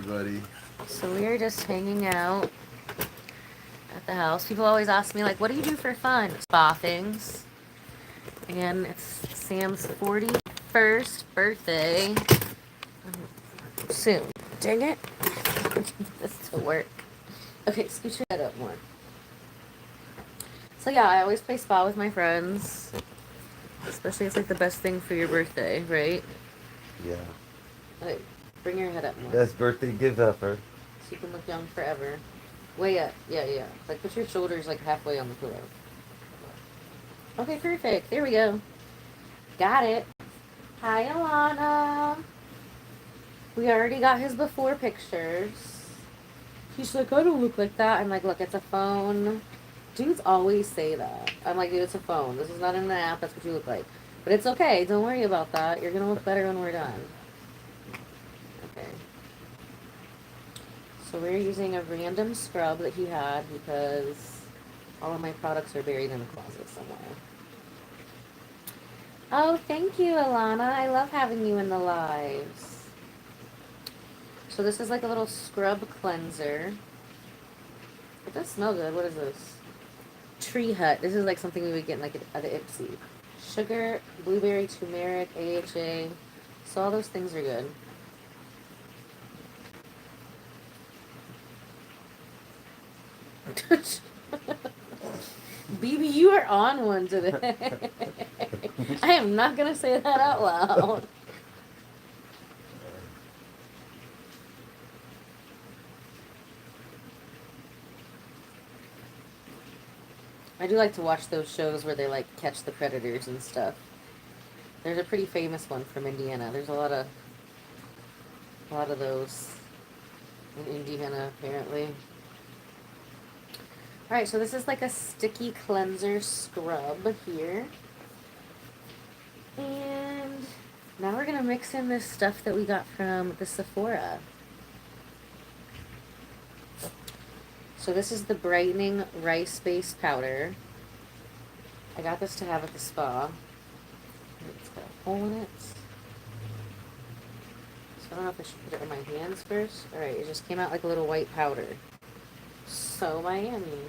everybody. So we are just hanging out at the house. People always ask me, like, what do you do for fun? Spa things. And it's Sam's 41st birthday. Soon. Dang it. This to work. Okay, scoot your head up more. So yeah, I always play spa with my friends. Especially it's like the best thing for your birthday, right? Yeah. Like, bring your head up more. Best birthday gift ever. So you can look young forever. Way up. Yeah, yeah. Like put your shoulders like halfway on the pillow. Okay, perfect. There we go. Got it. Hi, Alana. We already got his before pictures. He's like, I don't look like that. I'm like, look, it's a phone. Dudes always say that. I'm like, dude, it's a phone. This is not an app. That's what you look like. But it's okay. Don't worry about that. You're going to look better when we're done. Okay. So we're using a random scrub that he had because all of my products are buried in a closet somewhere. Oh, thank you, Alana. I love having you in the lives. So this is like a little scrub cleanser. It does smell good. What is this? Tree Hut. This is like something we would get in like at the Ipsy. Sugar, blueberry, turmeric, AHA. So all those things are good. BB, you are on one today. I am not going to say that out loud. I do like to watch those shows where they like catch the predators and stuff. There's a pretty famous one from Indiana. There's a lot of those in Indiana apparently. Alright, so this is like a sticky cleanser scrub here. And now we're going to mix in this stuff that we got from the Sephora. So this is the Brightening Rice-Based Powder. I got this to have at the spa. It's got a hole in it. So I don't know if I should put it in my hands first. Alright, it just came out like a little white powder. So Miami.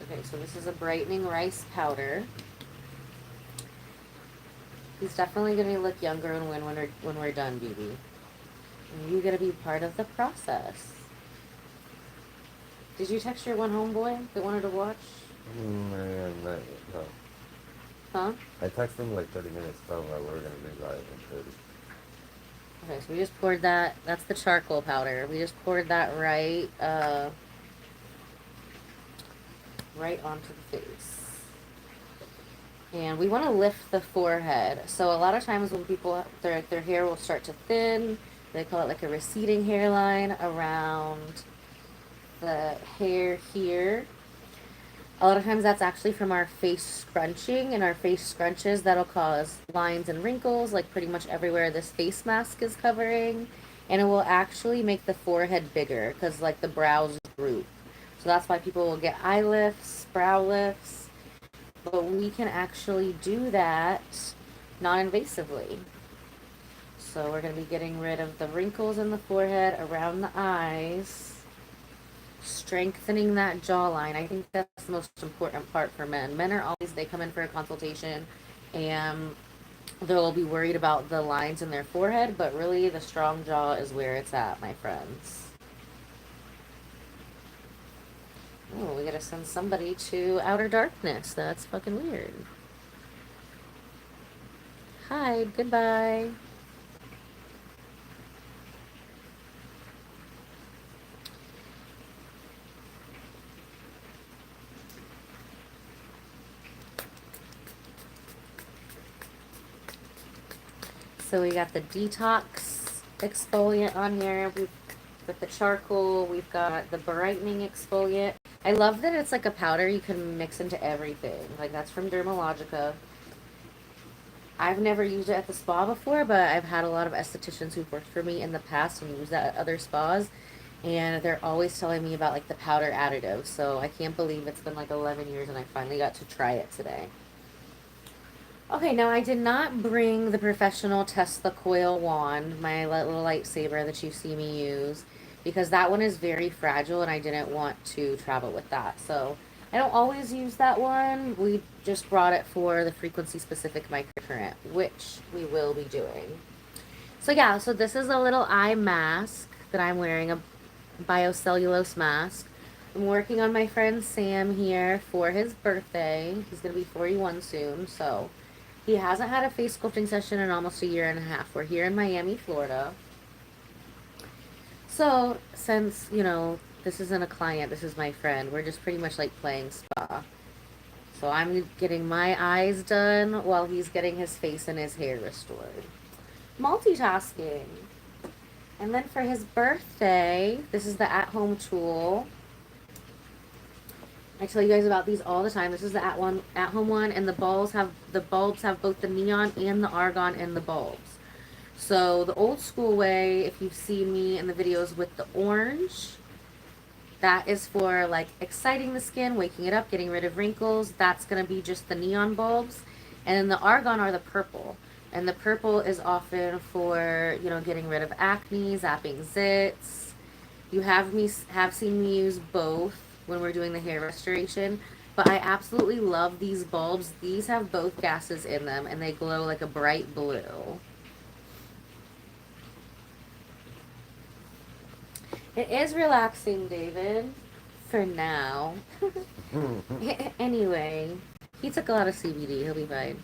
Okay, so this is a brightening rice powder. He's definitely going to look younger when we're done, BB. And you got to be part of the process. Did you text your one homeboy that wanted to watch? No. Huh? I texted him like 30 minutes ago while we were going to be live in 30. Okay, so we just poured that. That's the charcoal powder. We just poured that right onto the face. And we want to lift the forehead. So a lot of times when people, their hair will start to thin, they call it like a receding hairline around the hair here. A lot of times that's actually from our face scrunching, and our face scrunches that'll cause lines and wrinkles like pretty much everywhere this face mask is covering, and it will actually make the forehead bigger because like the brows droop. So that's why people will get eye lifts, brow lifts, but we can actually do that non-invasively. So we're going to be getting rid of the wrinkles in the forehead, around the eyes, strengthening that jawline. I think that's the most important part for men. Men are always, they come in for a consultation and they'll be worried about the lines in their forehead, but really the strong jaw is where it's at, my friends. Oh, we gotta send somebody to outer darkness. That's fucking weird. Hi, goodbye. So we got the detox exfoliant on here. We've got the charcoal. We've got the brightening exfoliant. I love that it's like a powder you can mix into everything. Like that's from Dermalogica. I've never used it at the spa before, but I've had a lot of estheticians who've worked for me in the past and used that at other spas. And they're always telling me about like the powder additive. So I can't believe it's been like 11 years and I finally got to try it today. Okay, now I did not bring the professional Tesla coil wand, my little lightsaber that you see me use, because that one is very fragile and I didn't want to travel with that. So I don't always use that one. We just brought it for the frequency-specific microcurrent, which we will be doing. So yeah, so this is a little eye mask that I'm wearing, a biocellulose mask. I'm working on my friend Sam here for his birthday. He's going to be 41 soon, so he hasn't had a face sculpting session in almost a year and a half. We're here in Miami, Florida. So, since, you know, this isn't a client, this is my friend, we're just pretty much like playing spa. So I'm getting my eyes done while he's getting his face and his hair restored. Multitasking. And then for his birthday, this is the at-home tool. I tell you guys about these all the time. This is the at-home one, and the bulbs have both the neon and the argon in the bulbs. So the old school way, if you've seen me in the videos with the orange, that is for like exciting the skin, waking it up, getting rid of wrinkles. That's gonna be just the neon bulbs, and then the argon are the purple. And the purple is often for, you know, getting rid of acne, zapping zits. You have seen me use both when we're doing the hair restoration, but I absolutely love these bulbs. These have both gases in them and they glow like a bright blue. It is relaxing, David, for now. Anyway, he took a lot of CBD. He'll be fine.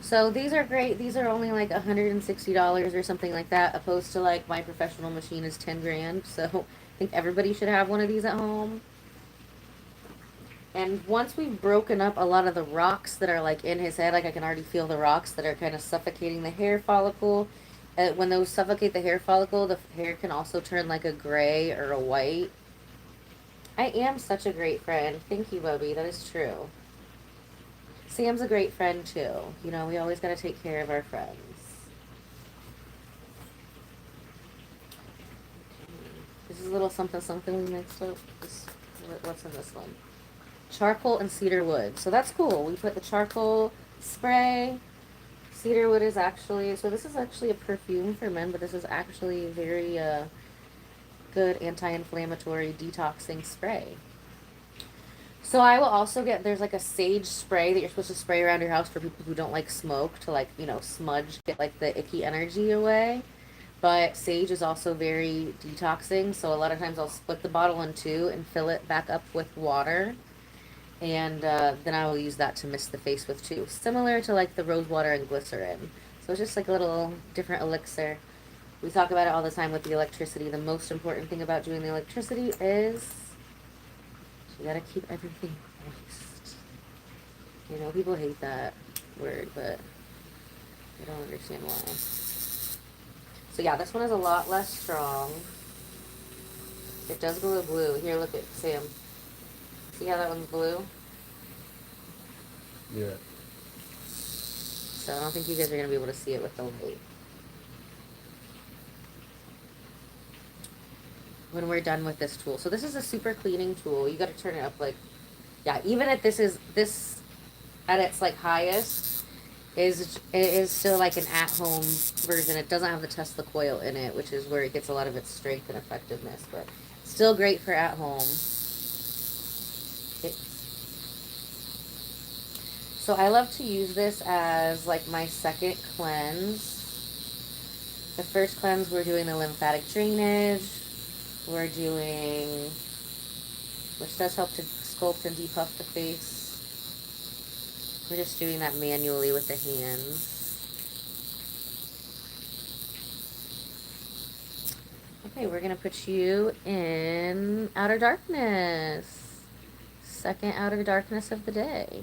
So these are great. These are only like $160 or something like that, opposed to like my professional machine is 10 grand. So I think everybody should have one of these at home. And once we've broken up a lot of the rocks that are like in his head, like I can already feel the rocks that are kind of suffocating the hair follicle. When those suffocate the hair follicle, the hair can also turn like a gray or a white. I am such a great friend. Thank you, Bubby. That is true. Sam's a great friend too. You know, we always got to take care of our friends. This is a little something something we mixed up. What's in this one? Charcoal and cedar wood. So that's cool. We put the charcoal spray. Cedar wood is actually, so this is actually a perfume for men, but this is actually very good anti-inflammatory detoxing spray. So I will also get, there's like a sage spray that you're supposed to spray around your house for people who don't like smoke to like, you know, smudge, get like the icky energy away. But sage is also very detoxing, so a lot of times I'll split the bottle in two and fill it back up with water. And then I will use that to mist the face with too. Similar to like the rose water and glycerin. So it's just like a little different elixir. We talk about it all the time with the electricity. The most important thing about doing the electricity is you gotta keep everything moist. You know, people hate that word, but I don't understand why. So yeah, this one is a lot less strong. It does glow blue. Here, look at Sam. See how that one's blue? Yeah. So I don't think you guys are going to be able to see it with the light. When we're done with this tool. So this is a super cleaning tool. You got to turn it up like, yeah, even at this at its like highest, it is still like an at-home version. It doesn't have the Tesla coil in it, which is where it gets a lot of its strength and effectiveness, but still great for at home. So I love to use this as like my second cleanse. The first cleanse, we're doing the lymphatic drainage. We're doing, which does help to sculpt and depuff the face. We're just doing that manually with the hands. Okay, we're going to put you in outer darkness. Second outer darkness of the day.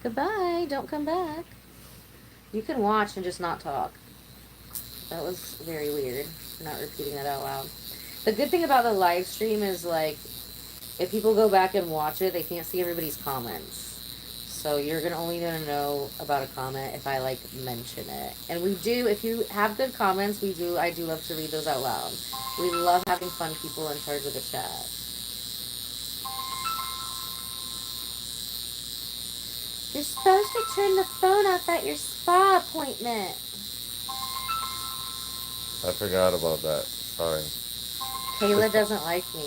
Goodbye. Don't come back. You can watch and just not talk. That was very weird. Not repeating that out loud. The good thing about the live stream is, like, if people go back and watch it, they can't see everybody's comments. So you're only gonna know about a comment if I, like, mention it. And we do, if you have good comments, I do love to read those out loud. We love having fun people in charge of the chat. You're supposed to turn the phone off at your spa appointment. I forgot about that. Sorry. Kayla doesn't like me.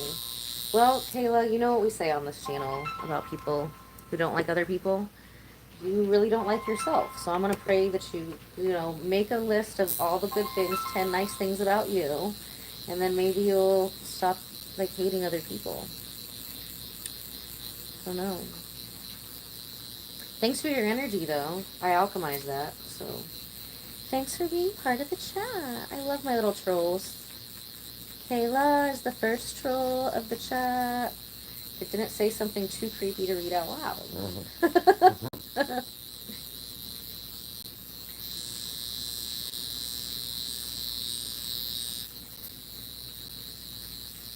Well, Kayla, you know what we say on this channel about people who don't like other people? You really don't like yourself. So I'm going to pray that you make a list of all the good things, 10 nice things about you, and then maybe you'll stop, like, hating other people. I don't know. Thanks for your energy, though. I alchemized that, so thanks for being part of the chat. I love my little trolls. Kayla is the first troll of the chat. It didn't say something too creepy to read out loud. Mm-hmm.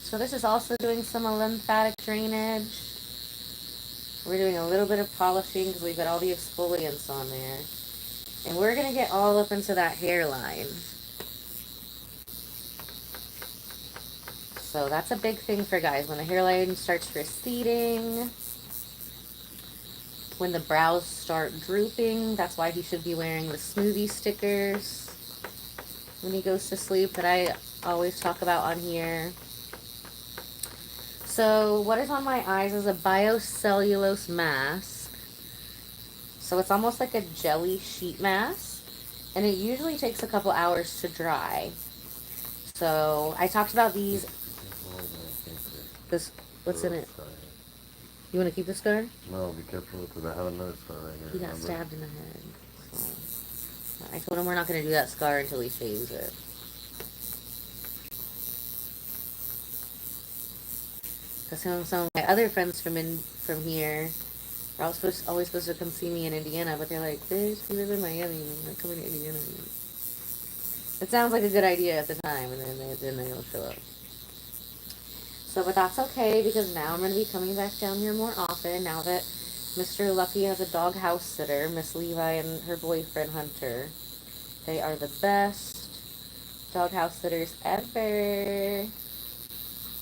So this is also doing some lymphatic drainage. We're doing a little bit of polishing because we've got all the exfoliants on there. And we're going to get all up into that hairline. So that's a big thing for guys. When the hairline starts receding, when the brows start drooping, that's why he should be wearing the smoothie stickers when he goes to sleep that I always talk about on here. So what is on my eyes is a biocellulose mask. So it's almost like a jelly sheet mask, and it usually takes a couple hours to dry. So I talked about these. This, what's in it? You want to keep the scar? No, be careful because I have another scar right here. He got stabbed in the head. So I told him we're not going to do that scar until he shaves it. Because some of my other friends from here are always supposed to come see me in Indiana, but they're like, bitch, we live in Miami, I'm not coming to Indiana. It sounds like a good idea at the time, and then they don't show up. So, but that's okay, because now I'm going to be coming back down here more often, now that Mr. Lucky has a dog house sitter, Miss Levi and her boyfriend Hunter. They are the best dog house sitters ever.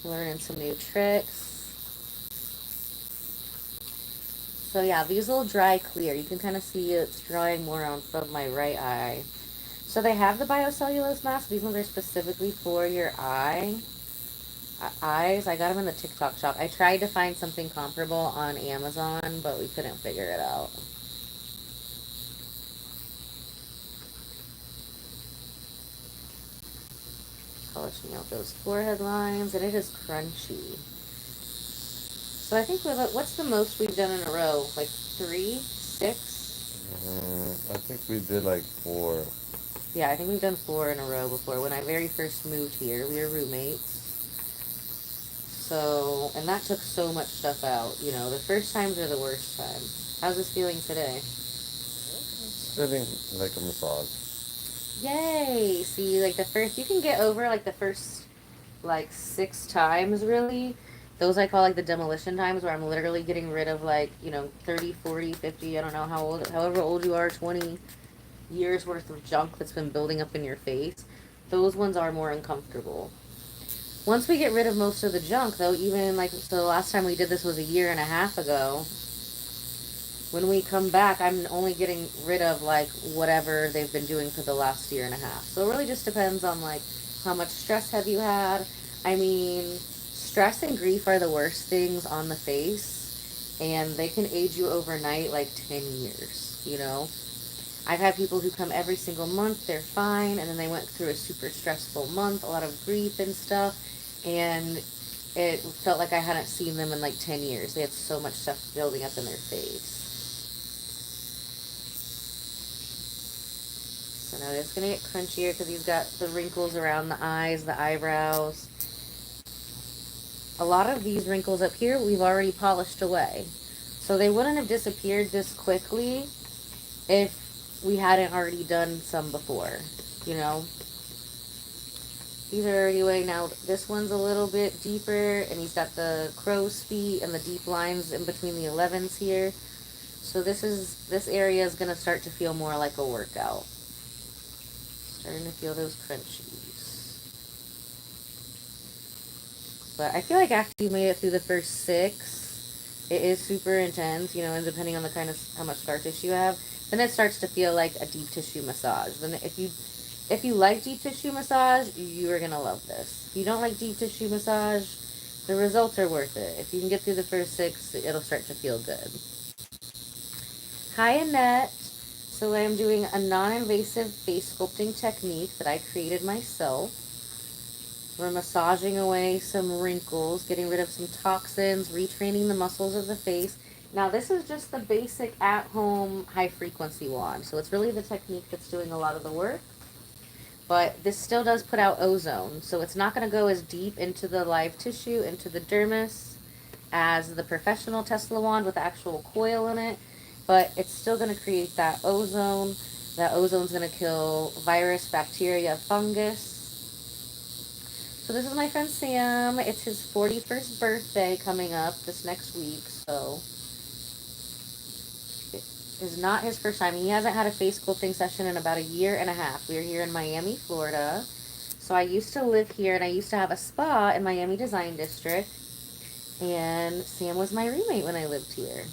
Learning some new tricks. So yeah, these will dry clear. You can kind of see it's drying more on from my right eye. So they have the biocellulose mask. These ones are specifically for your eyes. I got them in the TikTok shop. I tried to find something comparable on Amazon, but we couldn't figure it out. Polishing out those forehead lines, and it is crunchy. So I think what's the most we've done in a row? Like 3, 6? I think we did like 4. Yeah, I think we've done 4 in a row before. When I very first moved here, we were roommates. So, and that took so much stuff out. You know, the first times are the worst time. How's this feeling today? It's feeling like a massage. Yay! See, like you can get over like the first like 6 times really. Those I call like the demolition times, where I'm literally getting rid of like, 30, 40, 50, I don't know however old you are, 20 years worth of junk that's been building up in your face. Those ones are more uncomfortable. Once we get rid of most of the junk, though, even like, so the last time we did this was a year and a half ago. When we come back, I'm only getting rid of like whatever they've been doing for the last year and a half. So it really just depends on like how much stress have you had. I mean, stress and grief are the worst things on the face, and they can age you overnight like 10 years, I've had people who come every single month, they're fine, and then they went through a super stressful month, a lot of grief and stuff, and it felt like I hadn't seen them in like 10 years. They had so much stuff building up in their face. So now it's going to get crunchier because he's got the wrinkles around the eyes, the eyebrows. A lot of these wrinkles up here, we've already polished away. So they wouldn't have disappeared this quickly if we hadn't already done some before, These are already away. Now this one's a little bit deeper, and he's got the crow's feet and the deep lines in between the 11s here. So this area is going to start to feel more like a workout. Starting to feel those crunchies. But I feel like after you made it through the first 6, It is super intense, you know, and depending on the kind of how much scar tissue you have, then it starts to feel like a deep tissue massage. Then if you like deep tissue massage, you are gonna love this. If you don't like deep tissue massage, the results are worth it. If you can get through the first 6, it'll start to feel good. Hi, Annette. So I'm doing a non-invasive face sculpting technique that I created myself. We're massaging away some wrinkles, getting rid of some toxins, retraining the muscles of the face. Now, this is just the basic at-home high-frequency wand. So it's really the technique that's doing a lot of the work. But this still does put out ozone. So it's not going to go as deep into the live tissue, into the dermis, as the professional Tesla wand with the actual coil in it. But it's still going to create that ozone. That ozone's going to kill virus, bacteria, fungus. So this is my friend Sam. It's his 41st birthday coming up this next week. So it is not his first time. He hasn't had a face sculpting session in about 1.5 years. We are here in Miami, Florida. So I used to live here, and I used to have a spa in Miami Design District. And Sam was my roommate when I lived here.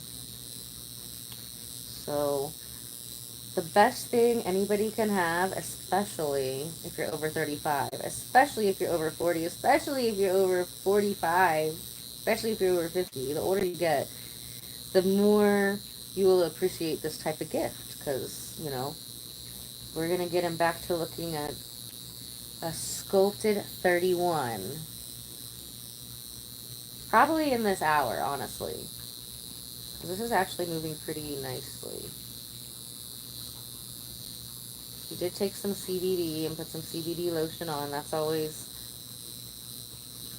So the best thing anybody can have, especially if you're over 35, especially if you're over 40, especially if you're over 45, especially if you're over 50, the older you get, the more you will appreciate this type of gift. Because, you know, we're going to get him back to looking at a sculpted 31. Probably in this hour, honestly. This is actually moving pretty nicely. He did take some CBD and put some CBD lotion on. That's always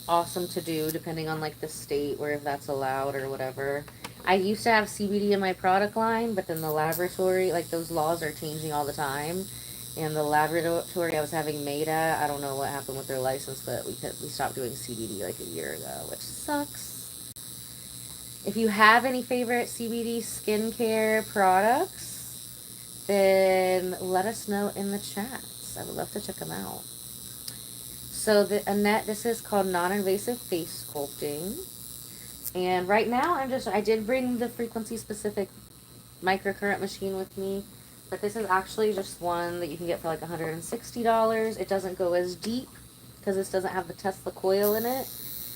awesome to do, depending on like the state or if that's allowed or whatever. I used to have CBD in my product line, but then the laboratory, like those laws are changing all the time. And the laboratory I was having made at, I don't know what happened with their license, but we stopped doing CBD like 1 year ago, which sucks. If you have any favorite CBD skincare products, then let us know in the chats. I would love to check them out. So, Annette, this is called Non-Invasive Face Sculpting. And right now, I did bring the Frequency-Specific Microcurrent machine with me. But this is actually just one that you can get for like $160. It doesn't go as deep because this doesn't have the Tesla coil in it.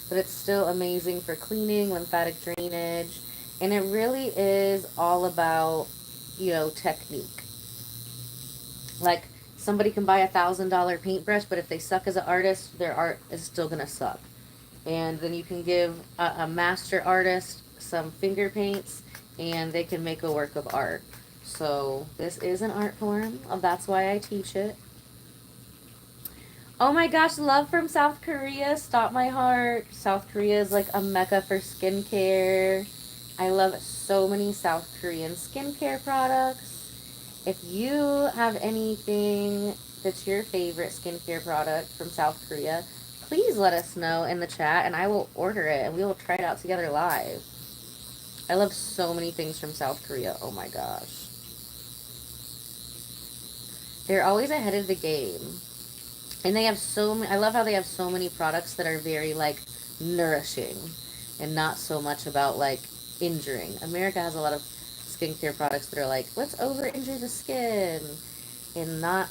But it's still amazing for cleaning, lymphatic drainage. And it really is all about, you know, technique. Like, somebody can buy a $1,000 paintbrush, but if they suck as an artist, their art is still going to suck. And then you can give a master artist some finger paints, and they can make a work of art. So, this is an art form. That's why I teach it. Oh my gosh, love from South Korea. Stop my heart. South Korea is like a mecca for skincare. I love so many South Korean skincare products. If you have anything that's your favorite skincare product from South Korea, please let us know in the chat and I will order it and we will try it out together live. I love so many things from South Korea. Oh my gosh. They're always ahead of the game. And they have so many, I love how they have so many products that are very like nourishing and not so much about like injuring. America has a lot of skincare products that are like, let's over injure the skin and not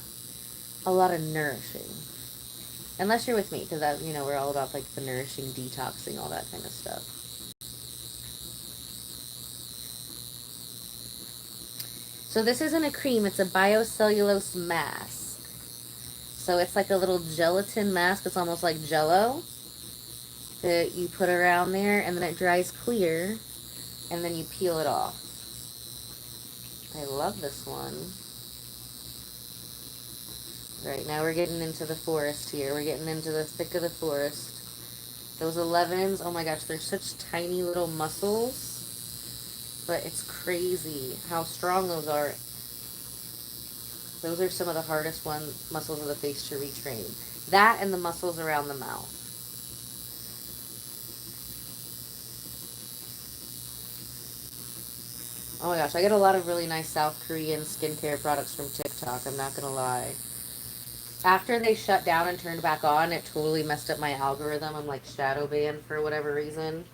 a lot of nourishing. Unless you're with me, because you know, we're all about like the nourishing, detoxing, all that kind of stuff. So this isn't a cream, it's a biocellulose mask. So it's like a little gelatin mask. It's almost like Jell-O that you put around there, and then it dries clear, and then you peel it off. I love this one. Right now we're getting into the forest here. We're getting into the thick of the forest. Those 11s, oh my gosh, they're such tiny little muscles, but it's crazy how strong those are. Those are some of the hardest muscles of the face to retrain. That and the muscles around the mouth. Oh my gosh, I get a lot of really nice South Korean skincare products from TikTok, I'm not gonna lie. After they shut down and turned back on, it totally messed up my algorithm. I'm like shadow banned for whatever reason.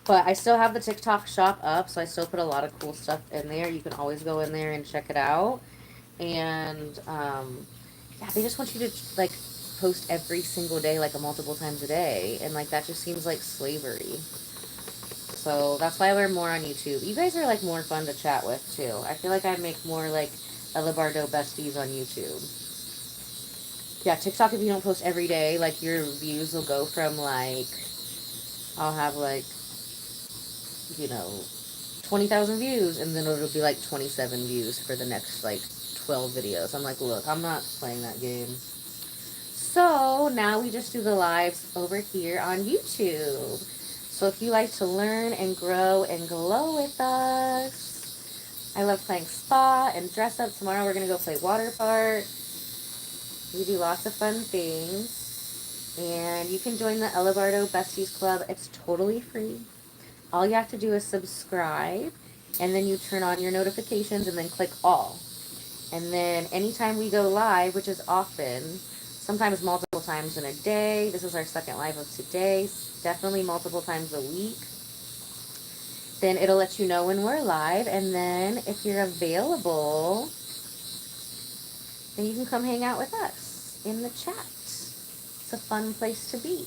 But I still have the TikTok shop up, so I still put a lot of cool stuff in there. You can always go in there and check it out. And yeah, they just want you to like post every single day, like a multiple times a day, and like that just seems like slavery. So that's why we're more on YouTube. You guys are like more fun to chat with too. I feel like I make more like Ella Bardo Besties on YouTube. Yeah, TikTok, if you don't post every day, like your views will go from like, I'll have like, you know, 20,000 views, and then it'll be like 27 views for the next like 12 videos. I'm like, look, I'm not playing that game. So now we just do the lives over here on YouTube. So if you like to learn and grow and glow with us, I love playing spa and dress up. Tomorrow we're going to go play water park. We do lots of fun things. And you can join the Ella Bardo Besties Club. It's totally free. All you have to do is subscribe, and then you turn on your notifications and then click all. And then anytime we go live, which is often, sometimes multiple times in a day, this is our second live of today, definitely multiple times a week, then it'll let you know when we're live. And then if you're available, then you can come hang out with us in the chat. It's a fun place to be.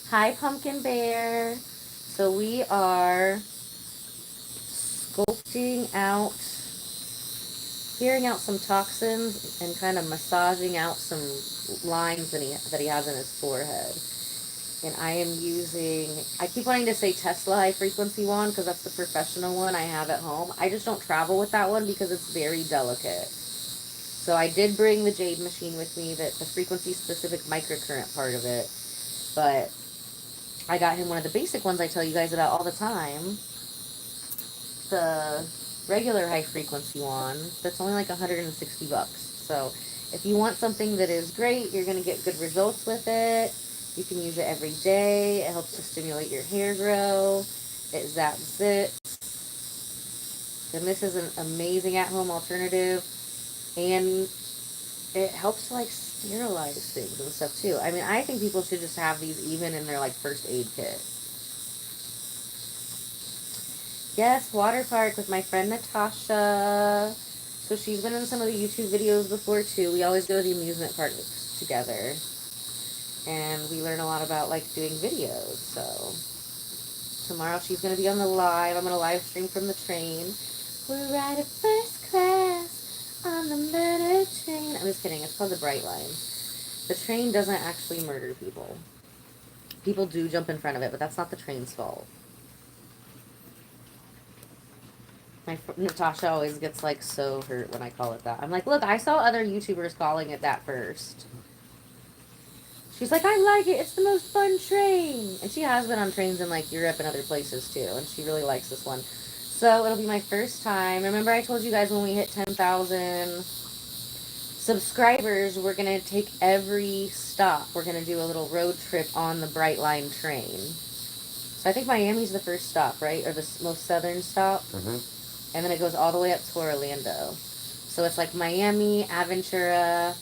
Hi, Pumpkin Bear. So we are sculpting out, clearing out some toxins and kind of massaging out some lines that he has in his forehead. And I am using, I keep wanting to say Tesla high frequency wand because that's the professional one I have at home. I just don't travel with that one because it's very delicate. So I did bring the jade machine with me, the frequency-specific microcurrent part of it. But I got him one of the basic ones I tell you guys about all the time. The regular high frequency wand that's only like $160. So if you want something that is great, you're going to get good results with it. You can use it every day. It helps to stimulate your hair grow. It zaps it. And this is an amazing at-home alternative. And it helps to like sterilize things and stuff too. I mean, I think people should just have these even in their like first aid kit. Yes, water park with my friend Natasha. So she's been in some of the YouTube videos before too. We always go to the amusement parks together. And we learn a lot about like doing videos. So tomorrow she's going to be on the live. I'm going to live stream from the train. We're right at first class on the murder train. I'm just kidding. It's called the Bright Line. The train doesn't actually murder people. People do jump in front of it, but that's not the train's fault. Natasha always gets like so hurt when I call it that. I'm like, look, I saw other YouTubers calling it that first. She's like, I like it. It's the most fun train. And she has been on trains in like Europe and other places too. And she really likes this one. So it'll be my first time. Remember I told you guys when we hit 10,000 subscribers, we're going to take every stop. We're going to do a little road trip on the Bright Line train. So I think Miami's the first stop, right? Or the most southern stop. Mm-hmm. And then it goes all the way up to Orlando. So it's like Miami, Aventura,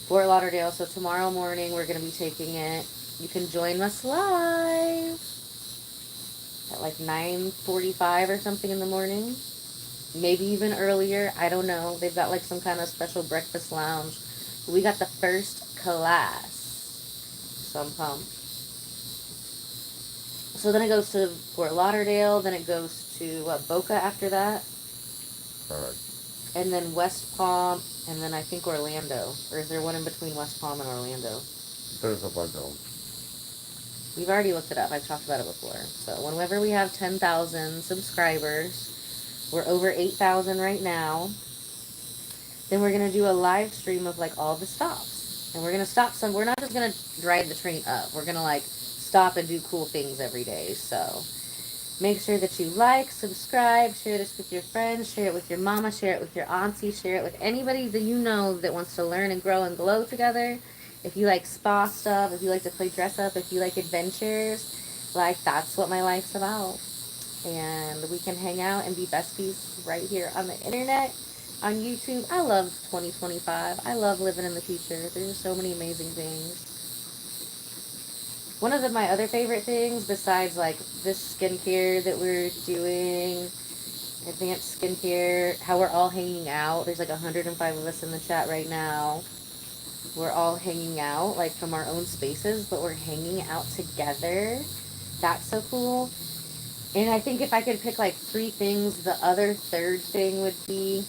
Fort Lauderdale. So tomorrow morning we're going to be taking it. You can join us live at like 9:45 or something in the morning. Maybe even earlier. I don't know. They've got like some kind of special breakfast lounge. We got the first class. So I'm pumped. So then it goes to Fort Lauderdale. Then it goes to Boca after that. Alright. And then West Palm, and then I think Orlando. Or is there one in between West Palm and Orlando? There's a bunch of them. We've already looked it up. I've talked about it before. So whenever we have 10,000 subscribers, we're over 8,000 right now, then we're going to do a live stream of like all the stops. And we're going to stop some. We're not just going to ride the train up. We're going to like stop and do cool things every day. So make sure that you like, subscribe, share this with your friends, share it with your mama, share it with your auntie, share it with anybody that you know that wants to learn and grow and glow together. If you like spa stuff, if you like to play dress up, if you like adventures, like that's what my life's about. And we can hang out and be besties right here on the internet, on YouTube. I love 2025. I love living in the future. There's so many amazing things. One of my other favorite things, besides like this skincare that we're doing, advanced skincare, how we're all hanging out. There's like 105 of us in the chat right now. We're all hanging out, like from our own spaces, but we're hanging out together. That's so cool. And I think if I could pick like three things, the other third thing would be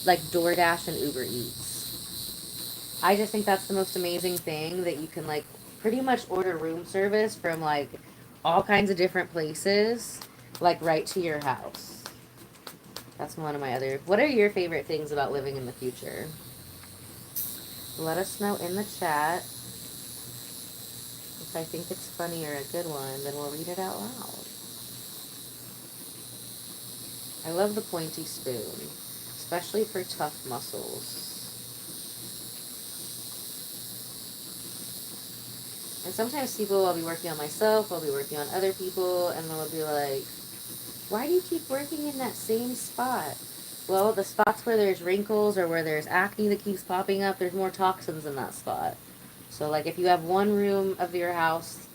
like DoorDash and Uber Eats. I just think that's the most amazing thing, that you can like pretty much order room service from like all kinds of different places, like right to your house. That's one of my other. What are your favorite things about living in the future? Let us know in the chat. If I think it's funny or a good one, then we'll read it out loud. I love the pointy spoon, especially for tough muscles. And sometimes people, I'll be working on myself, I'll be working on other people, and they'll be like, why do you keep working in that same spot? Well, the spots where there's wrinkles or where there's acne that keeps popping up, there's more toxins in that spot. So, like, if you have one room of your house,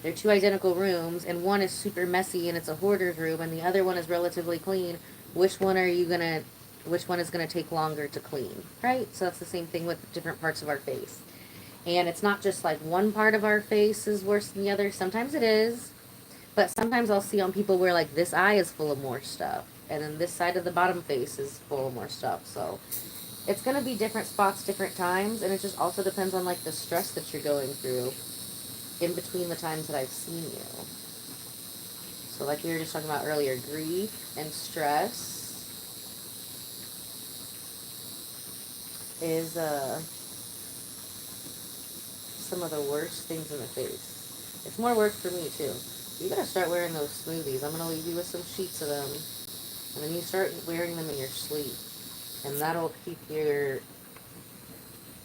they're two identical rooms, and one is super messy and it's a hoarder's room, and the other one is relatively clean, which one is gonna take longer to clean, right? So that's the same thing with different parts of our face. And it's not just like one part of our face is worse than the other. Sometimes it is, but sometimes I'll see on people where like this eye is full of more stuff, and then this side of the bottom face is full of more stuff. So it's going to be different spots, different times, and it just also depends on like the stress that you're going through in between the times that I've seen you. So like we were just talking about earlier, grief and stress is some of the worst things in the face. It's more work for me too. You gotta start wearing those smoothies. I'm gonna leave you with some sheets of them, and then you start wearing them in your sleep, and that'll keep your.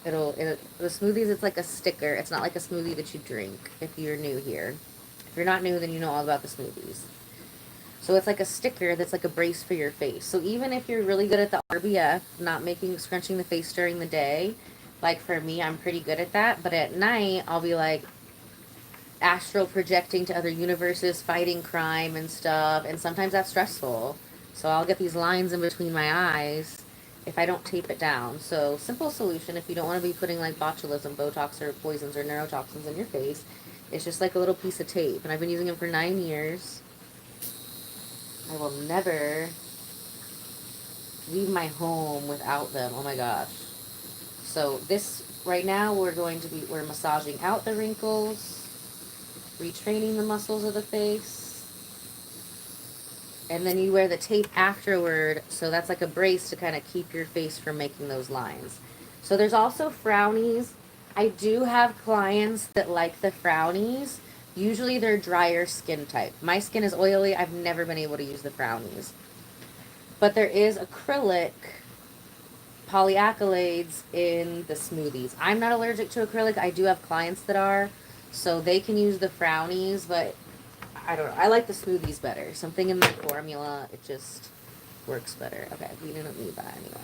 The smoothies. It's like a sticker. It's not like a smoothie that you drink. If you're new here, if you're not new, then you know all about the smoothies. So it's like a sticker that's like a brace for your face. So even if you're really good at the RBF, not scrunching the face during the day, like for me, I'm pretty good at that. But at night, I'll be like astral projecting to other universes, fighting crime and stuff. And sometimes that's stressful. So I'll get these lines in between my eyes if I don't tape it down. So simple solution if you don't want to be putting like botulism, Botox, or poisons or neurotoxins in your face. It's just like a little piece of tape. And I've been using it for 9 years. I will never leave my home without them. Oh my gosh. So this, right now, we're massaging out the wrinkles, retraining the muscles of the face. And then you wear the tape afterward, so that's like a brace to kind of keep your face from making those lines. So there's also frownies. I do have clients that like the frownies. Usually they're drier skin type. My skin is oily. I've never been able to use the frownies. But there is acrylic polyacrylates in the smoothies. I'm not allergic to acrylic. I do have clients that are, so they can use the frownies, but I don't know. I like the smoothies better. Something in the formula, it just works better. Okay, we didn't need that anyway.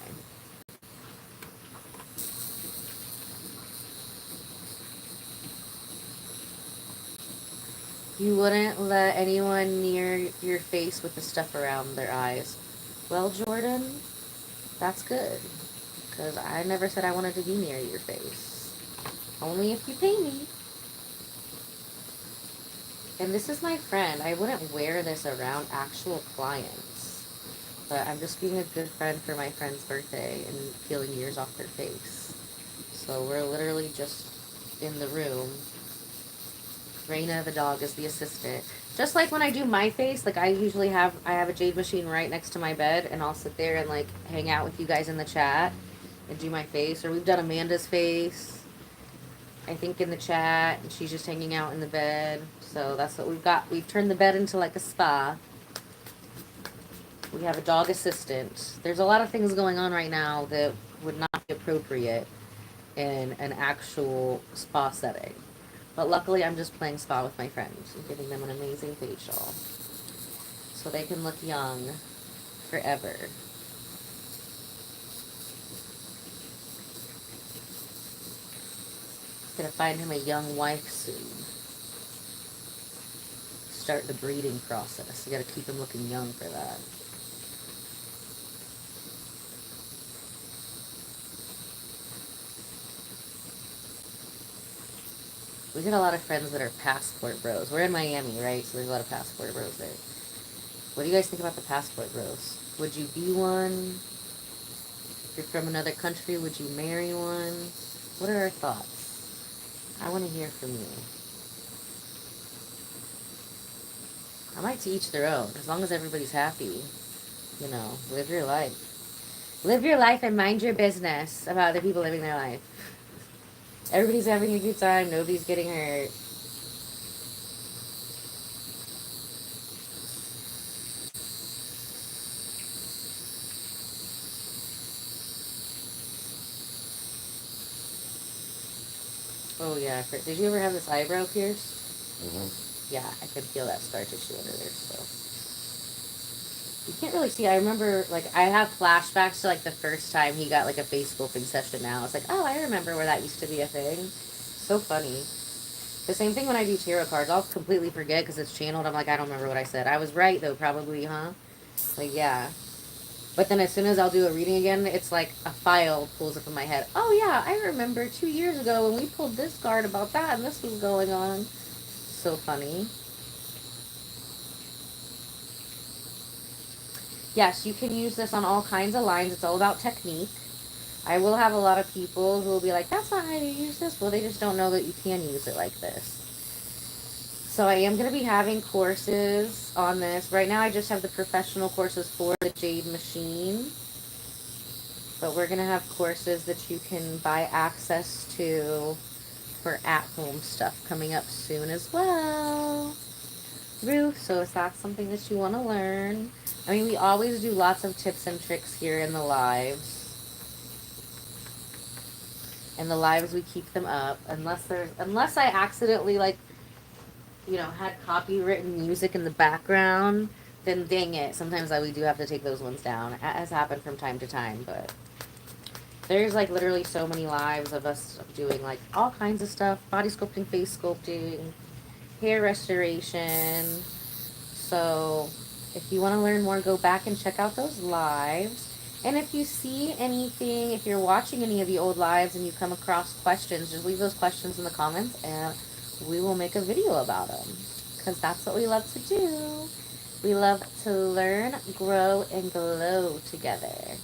You wouldn't let anyone near your face with the stuff around their eyes. Well, Jordan, that's good. Because I never said I wanted to be near your face. Only if you pay me. And this is my friend. I wouldn't wear this around actual clients. But I'm just being a good friend for my friend's birthday and peeling years off their face. So we're literally just in the room. Raina, the dog, is the assistant. Just like when I do my face, like I have a jade machine right next to my bed, and I'll sit there and like hang out with you guys in the chat and do my face. Or we've done Amanda's face, I think, in the chat, and she's just hanging out in the bed. So that's what we've got. We've turned the bed into like a spa. We have a dog assistant. There's a lot of things going on right now that would not be appropriate in an actual spa setting. But luckily, I'm just playing spa with my friends and giving them an amazing facial so they can look young forever. Gonna find him a young wife soon. start the breeding process. You got to keep them looking young for that. We get a lot of friends that are passport bros. We're in Miami, right? So there's a lot of passport bros there. What do you guys think about the passport bros? Would you be one? If you're from another country, would you marry one? What are our thoughts? I want to hear from you. I might to each their own. As long as everybody's happy, you know, live your life. Live your life and mind your business about other people living their life. Everybody's having a good time. Nobody's getting hurt. Oh yeah, did you ever have this eyebrow pierced? Mm-hmm. Yeah, I could feel that scar tissue under there, so. You can't really see. I remember, like, I have flashbacks to, like, the first time he got, like, a face sculpting session now. It's like, oh, I remember where that used to be a thing. So funny. The same thing when I do tarot cards. I'll completely forget because it's channeled. I'm like, I don't remember what I said. I was right, though, probably, huh? Like, yeah. But then as soon as I'll do a reading again, it's like a file pulls up in my head. Oh, yeah, I remember 2 years ago when we pulled this card about that and this was going on. So funny. Yes, you can use this on all kinds of lines. It's all about technique. I will have a lot of people who will be like, that's not how you use this. Well, they just don't know that you can use it like this. So I am going to be having courses on this. Right now I just have the professional courses for the Jade Machine. But we're going to have courses that you can buy access to for at-home stuff coming up soon as well. Ruth, so if that's something that you want to learn. I mean, we always do lots of tips and tricks here in the lives. And the lives, we keep them up. Unless I accidentally, like, you know, had copywritten music in the background, then dang it. Sometimes we do have to take those ones down. It has happened from time to time, but there's, like, literally so many lives of us doing, like, all kinds of stuff. Body sculpting, face sculpting, hair restoration. So if you want to learn more, go back and check out those lives. And if you see anything, if you're watching any of the old lives and you come across questions, just leave those questions in the comments and we will make a video about them. Because that's what we love to do. We love to learn, grow, and glow together.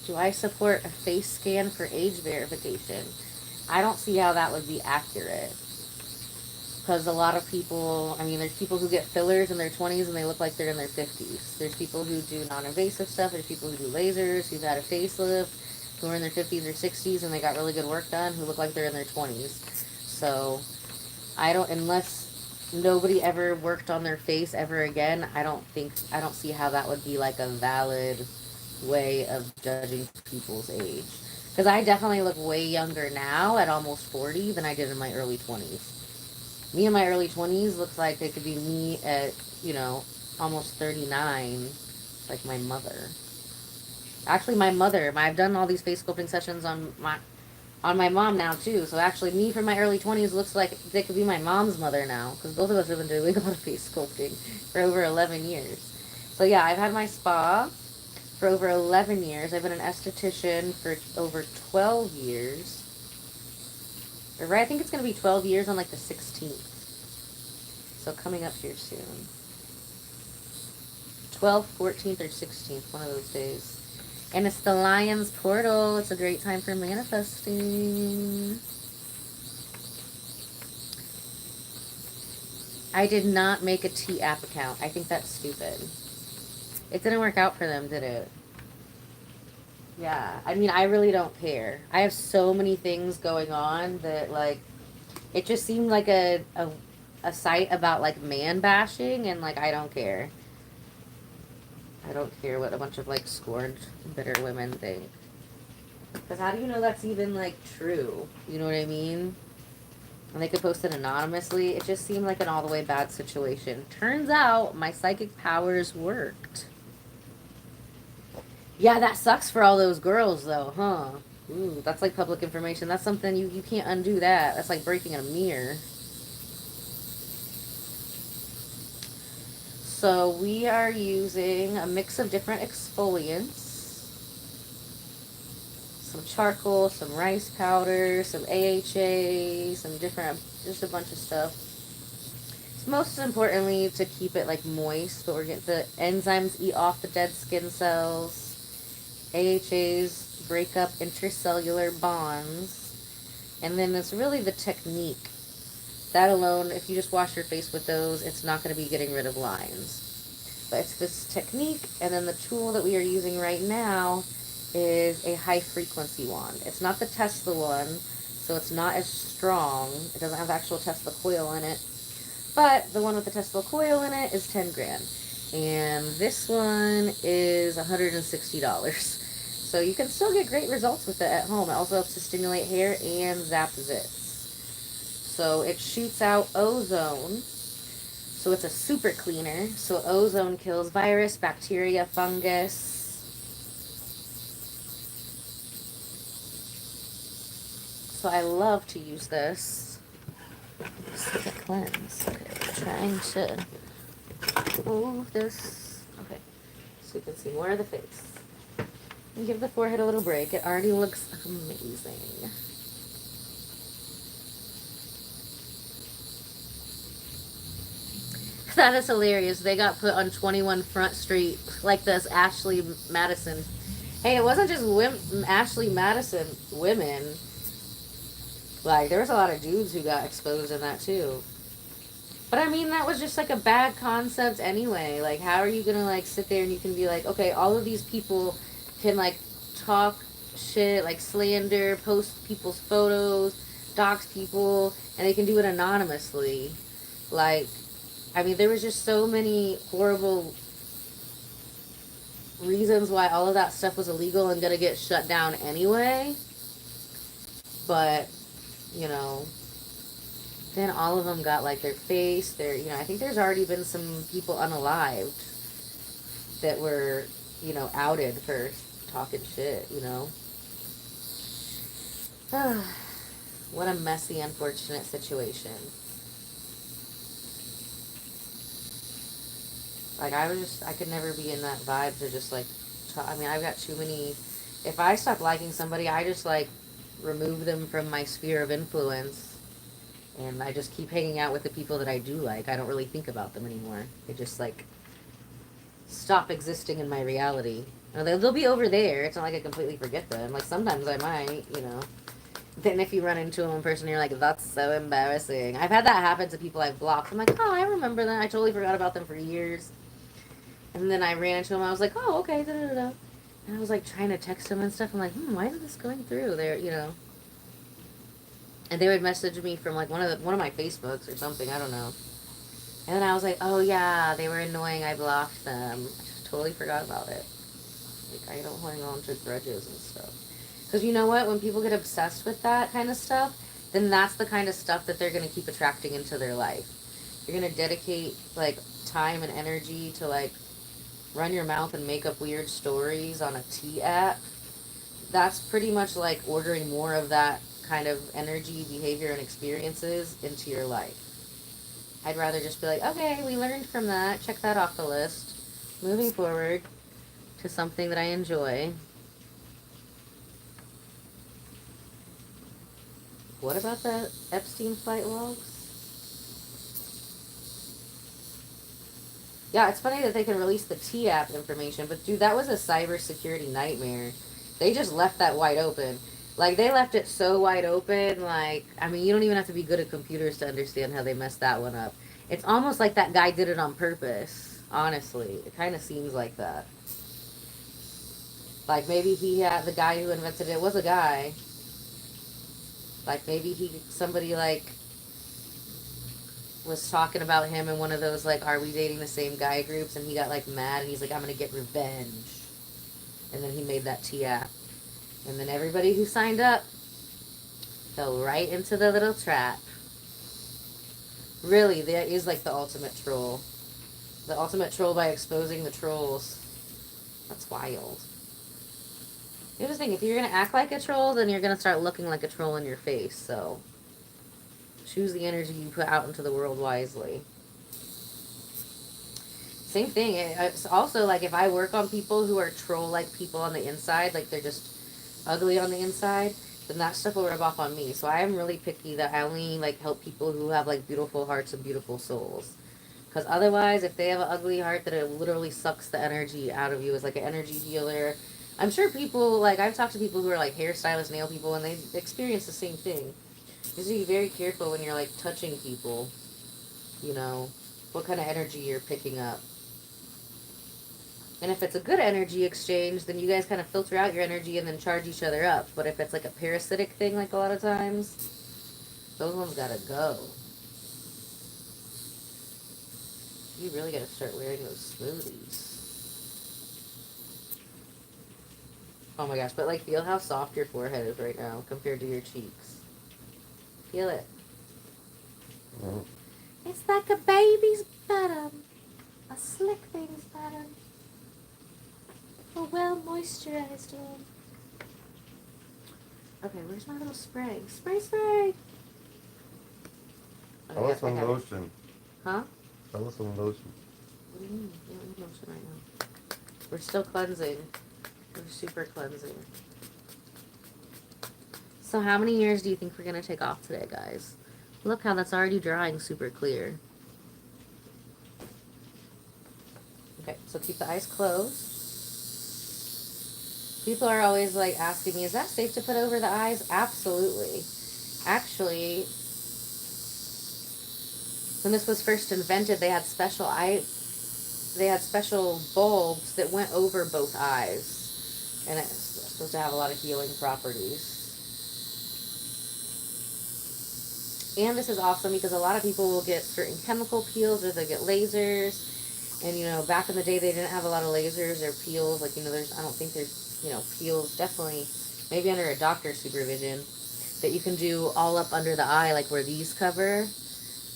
Do I support a face scan for age verification? I don't see how that would be accurate. Because a lot of people, I mean, there's people who get fillers in their 20s and they look like they're in their 50s. There's people who do non-invasive stuff. There's people who do lasers, who've had a facelift, who are in their 50s or 60s and they got really good work done, who look like they're in their 20s. So, unless nobody ever worked on their face ever again, I don't see how that would be like a valid way of judging people's age. Because I definitely look way younger now at almost 40 than I did in my early 20s. Me in my early 20s looks like it could be me at, you know, almost 39, like my mother. Actually, my mother, I've done all these face sculpting sessions on my mom now, too. So actually, me from my early 20s looks like they could be my mom's mother now. Because both of us have been doing a lot of face sculpting for over 11 years. So yeah, I've had my spa for over 11 years. I've been an esthetician for over 12 years. Right, I think it's going to be 12 years on, like, the 16th. So coming up here soon. 12th, 14th, or 16th, one of those days. And it's the Lion's Portal. It's a great time for manifesting. I did not make a T-App account. I think that's stupid. It didn't work out for them, did it? Yeah, I mean, I really don't care. I have so many things going on that, like, it just seemed like a site about, like, man bashing, and, like, I don't care. I don't care what a bunch of, like, scorned, bitter women think. Because how do you know that's even, like, true? You know what I mean? And they could post it anonymously. It just seemed like an all the way bad situation. Turns out my psychic powers worked. Yeah, that sucks for all those girls, though, huh? Ooh, that's like public information. That's something you can't undo that. That's like breaking a mirror. So we are using a mix of different exfoliants. Some charcoal, some rice powder, some AHA, some different, just a bunch of stuff. Most importantly, to keep it like moist, so we're getting the enzymes eat off the dead skin cells. AHAs break up intercellular bonds, and then it's really the technique. That alone, if you just wash your face with those, it's not going to be getting rid of lines. But it's this technique, and then the tool that we are using right now is a high frequency wand. It's not the Tesla one, so it's not as strong. It doesn't have actual Tesla coil in it. But the one with the Tesla coil in it is 10 grand. And this one is $160. So you can still get great results with it at home. It also helps to stimulate hair and zap zits. So it shoots out ozone. So it's a super cleaner. So ozone kills virus, bacteria, fungus. So I love to use this. Just a cleanse. Okay, I'm trying to move this. Okay, so you can see more of the face. And give the forehead a little break. It already looks amazing. That is hilarious. They got put on 21 Front Street like this Ashley Madison. Hey, it wasn't just Ashley Madison women. Like, there was a lot of dudes who got exposed in that too. But I mean, that was just like a bad concept anyway. Like, how are you gonna like sit there and you can be like, okay, all of these people can like talk shit, like slander, post people's photos, dox people, and they can do it anonymously. Like, I mean, there was just so many horrible reasons why all of that stuff was illegal and gonna get shut down anyway. But, you know, then all of them got like their face, their, you know, I think there's already been some people unalived that were, you know, outed for talking shit, you know. What a messy, unfortunate situation. Like, I could never be in that vibe to just like, I mean, I've got too many, if I stop liking somebody, I just like remove them from my sphere of influence. And I just keep hanging out with the people that I do like. I don't really think about them anymore. They just like stop existing in my reality. You know, they'll be over there. It's not like I completely forget them. Like sometimes I might, you know. Then if you run into them in person, you're like, that's so embarrassing. I've had that happen to people I've blocked. I'm like, oh, I remember them. I totally forgot about them for years. And then I ran into them. I was like, oh, okay, da da da. And I was like trying to text them and stuff. I'm like, why isn't this going through? They're, you know. And they would message me from like one of my Facebooks or something. I don't know. And then I was like, oh yeah, they were annoying. I blocked them. I just totally forgot about it. Like, I don't hang on to grudges and stuff. Because you know what? When people get obsessed with that kind of stuff, then that's the kind of stuff that they're going to keep attracting into their life. You're going to dedicate like time and energy to like run your mouth and make up weird stories on a tea app. That's pretty much like ordering more of that kind of energy, behavior, and experiences into your life. I'd rather just be like, okay, we learned from that. Check that off the list. Moving forward to something that I enjoy. What about the Epstein flight logs? Yeah, it's funny that they can release the T-app information, but dude, that was a cybersecurity nightmare. They just left that wide open. Like, they left it so wide open, like, I mean, you don't even have to be good at computers to understand how they messed that one up. It's almost like that guy did it on purpose, honestly. It kind of seems like that. Like, maybe the guy who invented it was a guy. Like, maybe somebody, like, was talking about him in one of those, like, are we dating the same guy groups, and he got, like, mad, and he's like, I'm gonna get revenge. And then he made that T-app. And then everybody who signed up fell right into the little trap. Really, that is like the ultimate troll. The ultimate troll by exposing the trolls. That's wild. Here's the thing, if you're gonna act like a troll, then you're gonna start looking like a troll in your face, so choose the energy you put out into the world wisely. Same thing, it's also like if I work on people who are troll-like people on the inside, like they're just ugly on the inside, then that stuff will rub off on me. So I am really picky that I only like help people who have like beautiful hearts and beautiful souls. Because otherwise, if they have an ugly heart, that it literally sucks the energy out of you as like an energy healer. I'm sure people, like I've talked to people who are like hairstylists, nail people, and they experience the same thing. You have to be very careful when you're like touching people, you know, what kind of energy you're picking up. And if it's a good energy exchange, then you guys kind of filter out your energy and then charge each other up. But if it's like a parasitic thing, like a lot of times, those ones gotta go. You really gotta start wearing those smoothies. Oh my gosh, but like feel how soft your forehead is right now compared to your cheeks. Feel it. Mm. It's like a baby's bottom. A slick baby's bottom. A well moisturized one. Okay, where's my little spray? Spray, spray! I want some lotion. Huh? I want some lotion. What do you mean? We don't need lotion right now. We're still cleansing. We're super cleansing. So how many years do you think we're going to take off today, guys? Look how that's already drying super clear. Okay, so keep the eyes closed. People are always like asking me, is that safe to put over the eyes? Absolutely. Actually, when this was first invented, they had special bulbs that went over both eyes, and it's supposed to have a lot of healing properties. And this is awesome because a lot of people will get certain chemical peels or they get lasers. And, you know, back in the day, they didn't have a lot of lasers or peels. Like, you know, I don't think there's, you know, peels, definitely, maybe under a doctor's supervision, that you can do all up under the eye, like where these cover.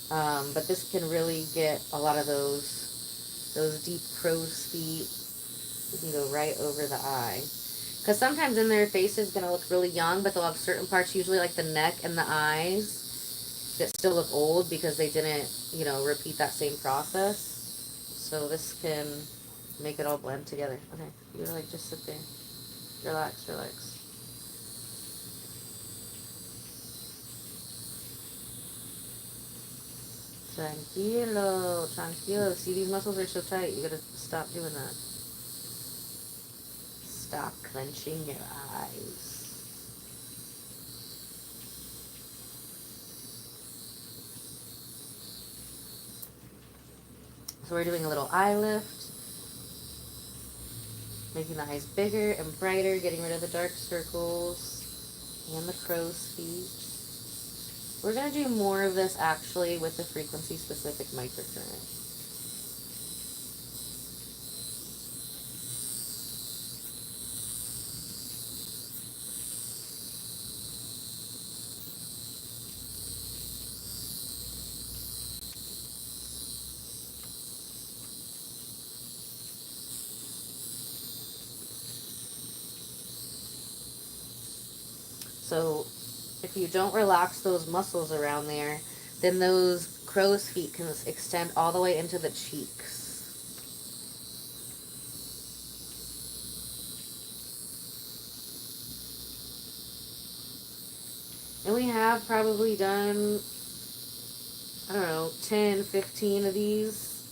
But this can really get a lot of those deep crow's feet. You can go right over the eye. Because sometimes in their face is going to look really young, but they'll have certain parts, usually like the neck and the eyes, that still look old because they didn't, you know, repeat that same process. So this can make it all blend together. Okay, you're like, just sit there. Relax, relax. Tranquilo, tranquilo. See, these muscles are so tight. You gotta stop doing that. Stop clenching your eyes. So we're doing a little eye lift. Making the eyes bigger and brighter, getting rid of the dark circles and the crow's feet. We're going to do more of this actually with the frequency-specific microcurrent. So if you don't relax those muscles around there, then those crow's feet can extend all the way into the cheeks. And we have probably done, I don't know, 10, 15 of these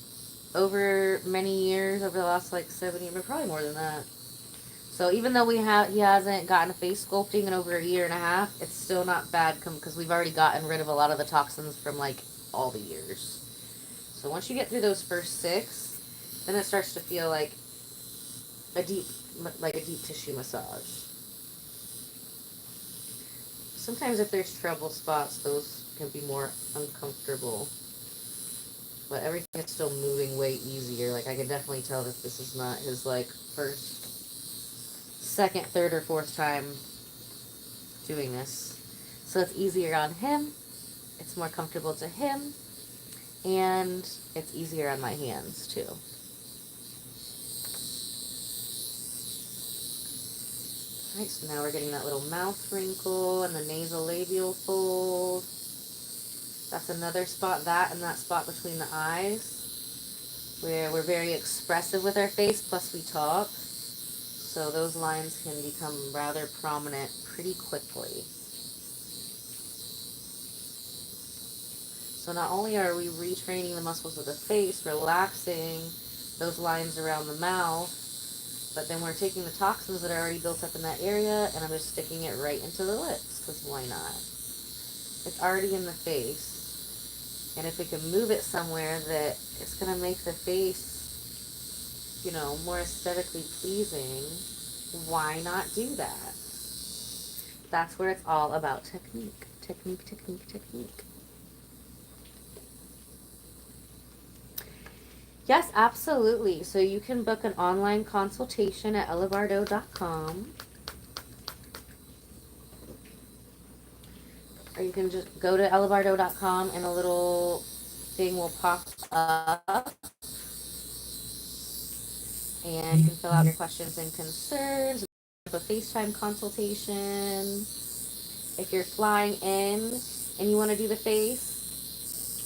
over many years, over the last like 7 years, but probably more than that. So even though he hasn't gotten a face sculpting in over a year and a half, it's still not bad because we've already gotten rid of a lot of the toxins from like all the years. So once you get through those first 6, then it starts to feel like a deep tissue massage. Sometimes if there's trouble spots, those can be more uncomfortable. But everything is still moving way easier. Like I can definitely tell that this is not his like first, second, third, or fourth time doing this. So it's easier on him, it's more comfortable to him, and it's easier on my hands too. Alright, so now we're getting that little mouth wrinkle and the nasolabial fold. That's another spot, that and that spot between the eyes, where we're very expressive with our face, plus we talk. So those lines can become rather prominent pretty quickly. So not only are we retraining the muscles of the face, relaxing those lines around the mouth, but then we're taking the toxins that are already built up in that area and I'm just sticking it right into the lips, because why not? It's already in the face. And if we can move it somewhere that it's going to make the face, you know, more aesthetically pleasing, why not do that? That's where it's all about technique. Technique, technique, technique. Yes, absolutely. So you can book an online consultation at ellabardo.com. Or you can just go to ellabardo.com and a little thing will pop up. And you can fill out your questions and concerns. A FaceTime consultation. If you're flying in and you want to do the face,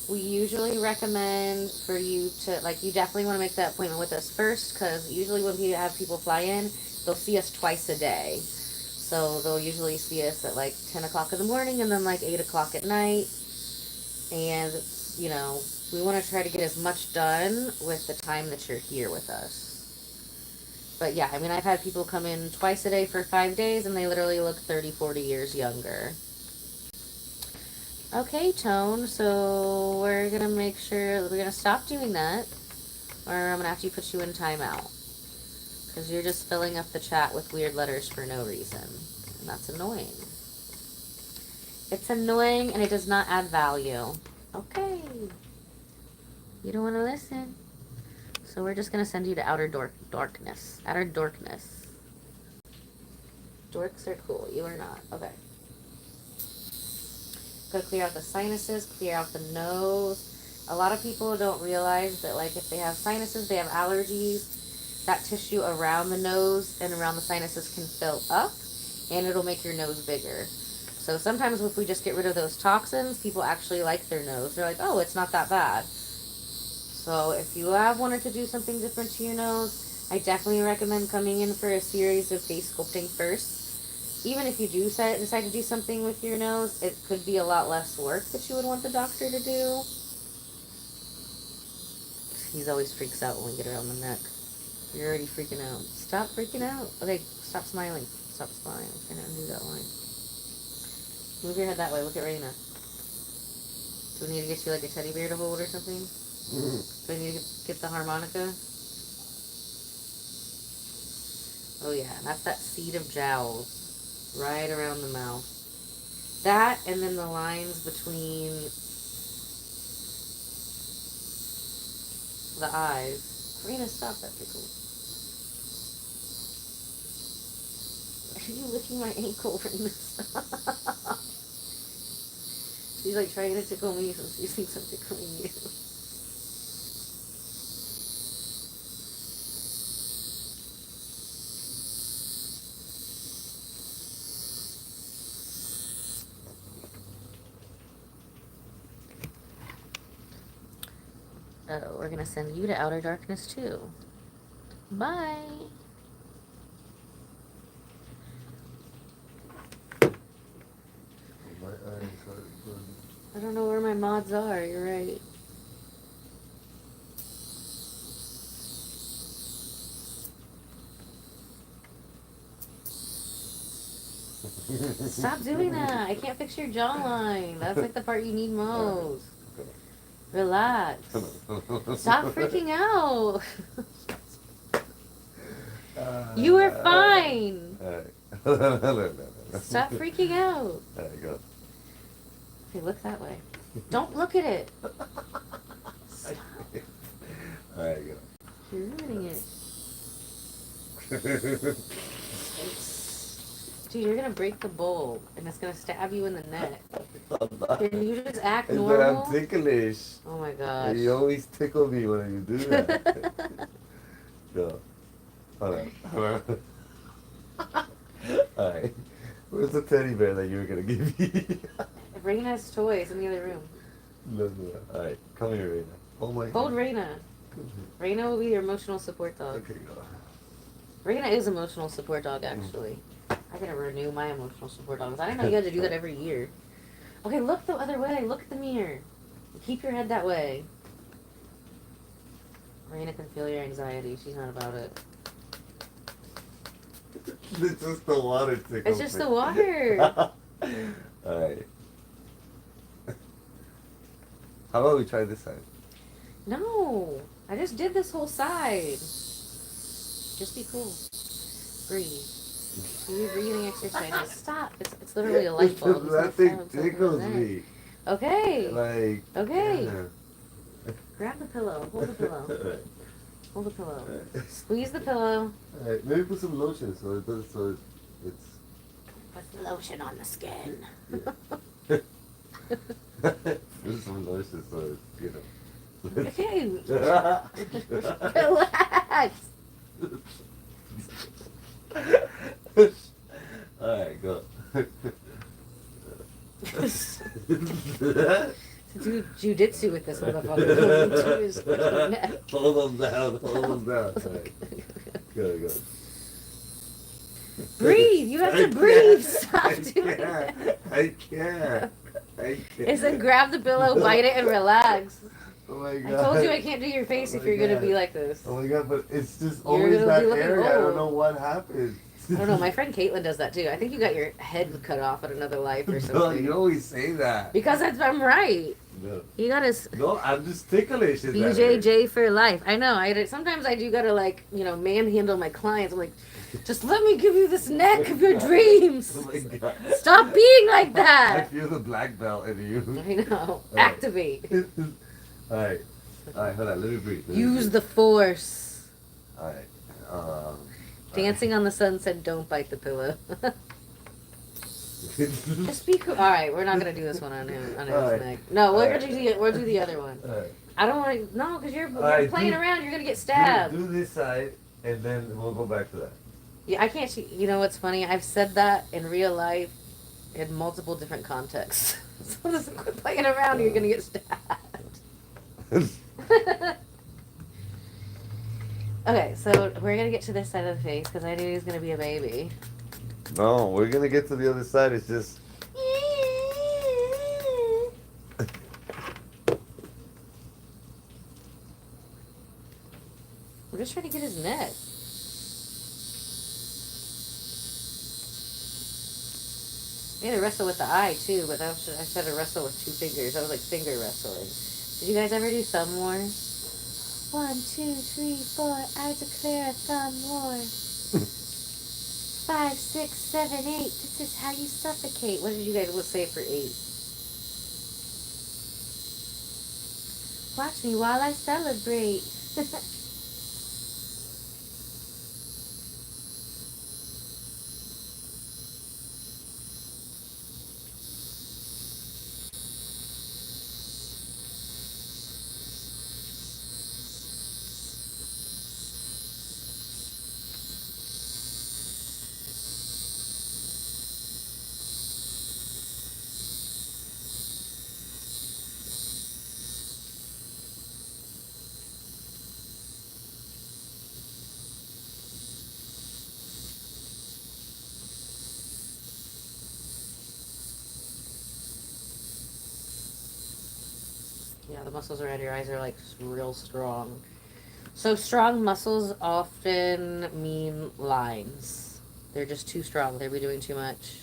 we usually recommend for you to, like, you definitely want to make that appointment with us first, because usually when we have people fly in, they'll see us twice a day. So they'll usually see us at like 10 o'clock in the morning and then like 8 o'clock at night. And, you know, we want to try to get as much done with the time that you're here with us. But yeah, I mean, I've had people come in twice a day for 5 days and they literally look 30, 40 years younger. Okay, Tone, so we're going to make sure, we're going to stop doing that, or I'm going to have to put you in timeout, because you're just filling up the chat with weird letters for no reason, and that's annoying. It's annoying, and it does not add value. Okay. You don't want to listen. So we're just going to send you to outer darkness. Outer dorkness. Dorks are cool. You are not. Okay. Go clear out the sinuses, clear out the nose. A lot of people don't realize that, like, if they have sinuses, they have allergies, that tissue around the nose and around the sinuses can fill up, and it'll make your nose bigger. So sometimes if we just get rid of those toxins, people actually like their nose. They're like, oh, it's not that bad. So if you have wanted to do something different to your nose, I definitely recommend coming in for a series of face sculpting first. Even if you do decide to do something with your nose, it could be a lot less work that you would want the doctor to do. He's always freaks out when we get around the neck. You're already freaking out. Stop freaking out. Okay, stop smiling. Stop smiling. I'm trying to undo that line. Move your head that way. Look at Raina. Do we need to get you like a teddy bear to hold or something? Do I need to get the harmonica? Oh yeah, and that's that seed of jowls. Right around the mouth. That, and then the lines between the eyes. Karina, stop that tickle. Why are you licking my ankle, Karina? Stop. She's like trying to tickle me, so she thinks I'm tickling you. Oh, we're gonna send you to outer darkness too. Bye. My eyes hurt. I don't know where my mods are. You're right. Stop doing that. I can't fix your jawline. That's like the part you need most. Relax. Stop freaking out. You are fine. Stop freaking out. There you go. Okay, look that way. Don't look at it. Stop. There you You're ruining it. Dude, you're gonna break the bowl, and it's gonna stab you in the neck. Can you just act It's normal? that I'm ticklish. Oh my gosh. You always tickle me when you do that. Go. Hold on. Alright. Where's the teddy bear that you were gonna give me? Raina's toys in the other room. No. Alright, come here, Raina. Hold my Hold hand. Raina. Raina will be your emotional support dog. Okay, go. Raina is emotional support dog, actually. I gotta renew my emotional support dogs. I didn't know you had to do that every year. Okay, look the other way. Look at the mirror. Keep your head that way. Raina can feel your anxiety. She's not about it. It's just the water tickle. It's just the water. Alright. How about we try this side? No. I just did this whole side. Just be cool. Breathe. Do your breathing exercises. Stop. It's literally a light bulb. That thing tickles me. Okay. Like. Okay. Yeah. Grab the pillow. Hold the pillow. Alright. Hold the pillow. Squeeze the pillow. Alright, maybe put some lotion so it does it's. Put lotion on the skin. Yeah. Put some lotion so it's, you know. Okay. Relax. Alright, go. Do jujitsu with this motherfucker. Hold them down. Alright. Go. Breathe. You have to breathe. Stop doing I that. can't. It said grab the pillow, bite it, and relax. Oh my I god. told you I can't do your face Oh if my you're gonna God. be like this. Oh my god, but it's just You're always gonna that be looking area. I don't old. know what happened. I don't know. My friend Caitlin does that too. I think you got your head cut off in another life or No, something. you always say that. Because I'm right. No. You gotta No, I'm just ticklish. in that way. BJJ for life. I know. Sometimes I do gotta manhandle my clients. I'm like, just let me give you this neck of your dreams. Oh my god. Stop being like I that. feel the black belt in you. I know. Alright. Activate. Alright, hold on. Let me breathe. Use the force. Alright. Dancing on the sun said, "Don't bite the pillow." Just be cool. All right, we're not gonna do this one on him on his Alright. neck. No, we'll Alright. do the other one. Alright. I don't want to. No, because you're Alright, playing do- around. You're gonna get stabbed. Do this side, and then we'll go back to that. Yeah, I can't. You know what's funny? I've said that in real life, in multiple different contexts. So just quit playing around. Or you're gonna get stabbed. Okay, so we're gonna get to this side of the face because I knew he was gonna be a baby. No, we're gonna get to the other side. It's just. We're just trying to get his neck. We had to wrestle with the eye too, but I said to wrestle with 2 fingers. That was like finger wrestling. Did you guys ever do thumb wars? 1, 2, 3, 4. I declare a thumb war. 5, 6, 7, 8. This is how you suffocate. What did you guys say for 8? Watch me while I celebrate. Yeah, the muscles around your eyes are like real strong. So strong muscles often mean lines. They're just too strong. They'll be doing too much.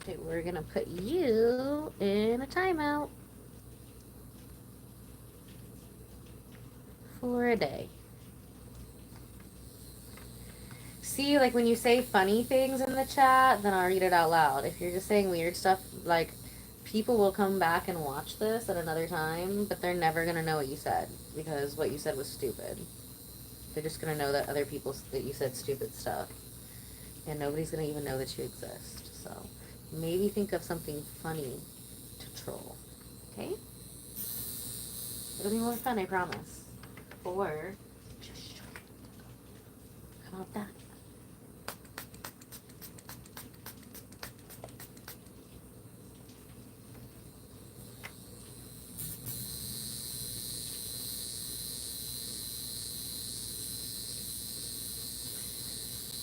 Okay, we're gonna put you in a timeout for a day. See, like when you say funny things in the chat, then I'll read it out loud. If you're just saying weird stuff, like people will come back and watch this at another time, but they're never gonna know what you said because what you said was stupid. They're just gonna know that other people that you said stupid stuff, and nobody's gonna even know that you exist. So maybe think of something funny to troll. Okay? It'll be more fun, I promise. Or just try it. How about that?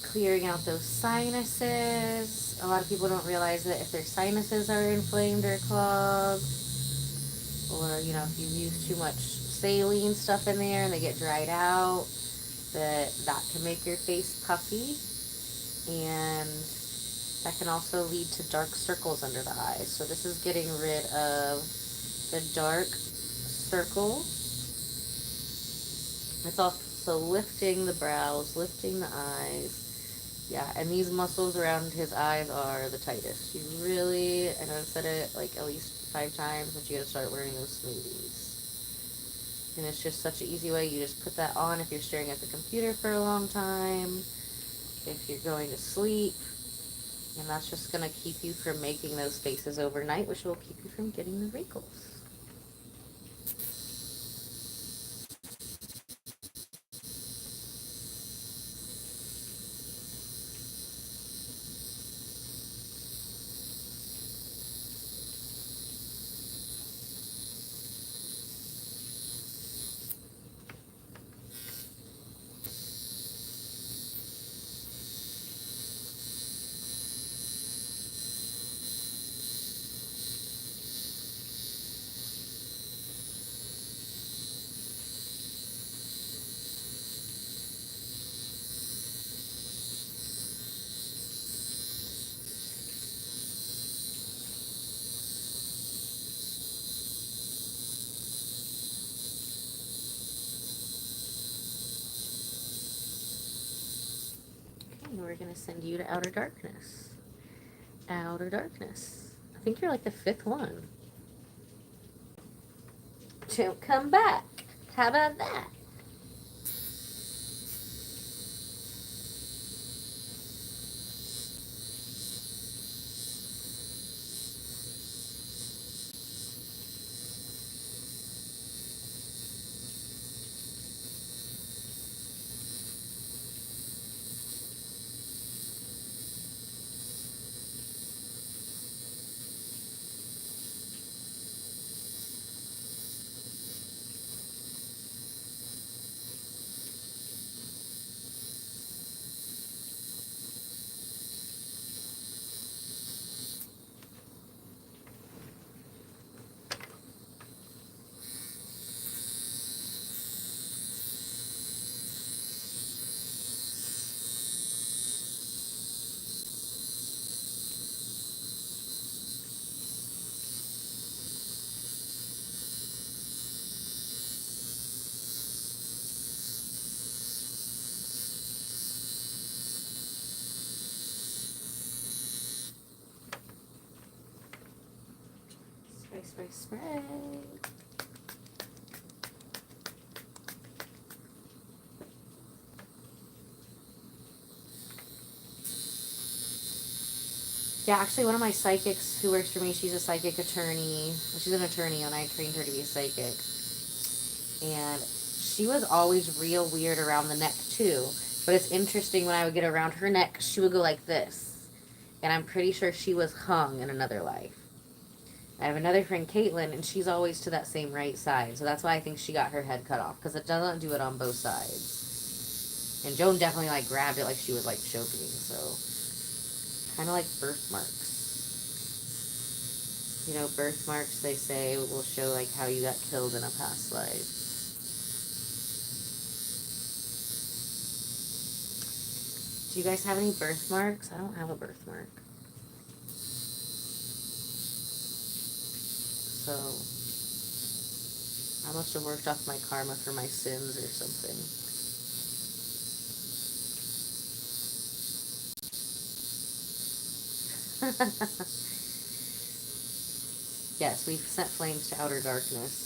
Clearing out those sinuses. A lot of people don't realize that if their sinuses are inflamed or clogged, or you know, if you use too much saline stuff in there and they get dried out, that can make your face puffy, and that can also lead to dark circles under the eyes. So this is getting rid of the dark circles. It's also lifting the brows, lifting the eyes. Yeah, and these muscles around his eyes are the tightest. You really, and I've said it like at least 5 times, but you gotta start wearing those smoothies. And it's just such an easy way. You just put that on if you're staring at the computer for a long time, if you're going to sleep, and that's just gonna keep you from making those faces overnight, which will keep you from getting the wrinkles. Okay, we're gonna send you to outer darkness. Outer darkness. I think you're like the 5th one. Don't come back. How about that? Spray, spray, spray. Yeah, actually, one of my psychics who works for me, she's a psychic attorney. Well, she's an attorney, and I trained her to be a psychic. And she was always real weird around the neck, too. But it's interesting when I would get around her neck, she would go like this. And I'm pretty sure she was hung in another life. I have another friend, Caitlin, and she's always to that same right side. So that's why I think she got her head cut off, because it doesn't do it on both sides. And Joan definitely, like, grabbed it like she was, like, choking, so... Kind of like birthmarks. You know, birthmarks, they say, will show, like, how you got killed in a past life. Do you guys have any birthmarks? I don't have a birthmark. So, I must have worked off my karma for my sins or something. Yes, we've sent flames to outer darkness.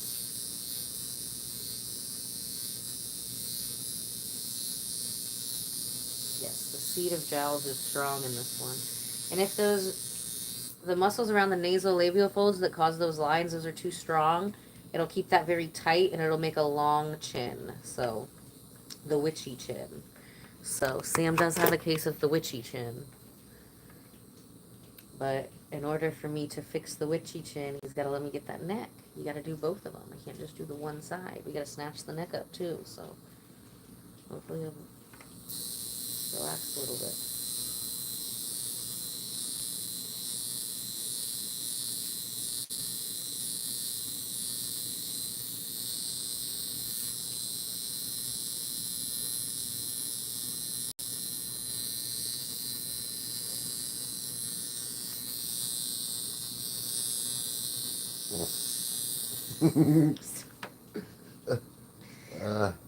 Yes, the seed of jowls is strong in this one. And if the muscles around the nasolabial folds that cause those lines, those are too strong, It'll keep that very tight, and it'll make a long chin. So, the witchy chin. So, Sam does have a case of the witchy chin. But in order for me to fix the witchy chin, he's got to let me get that neck. You got to do both of them. I can't just do the one side. We got to snatch the neck up, too. So, hopefully he'll relax a little bit.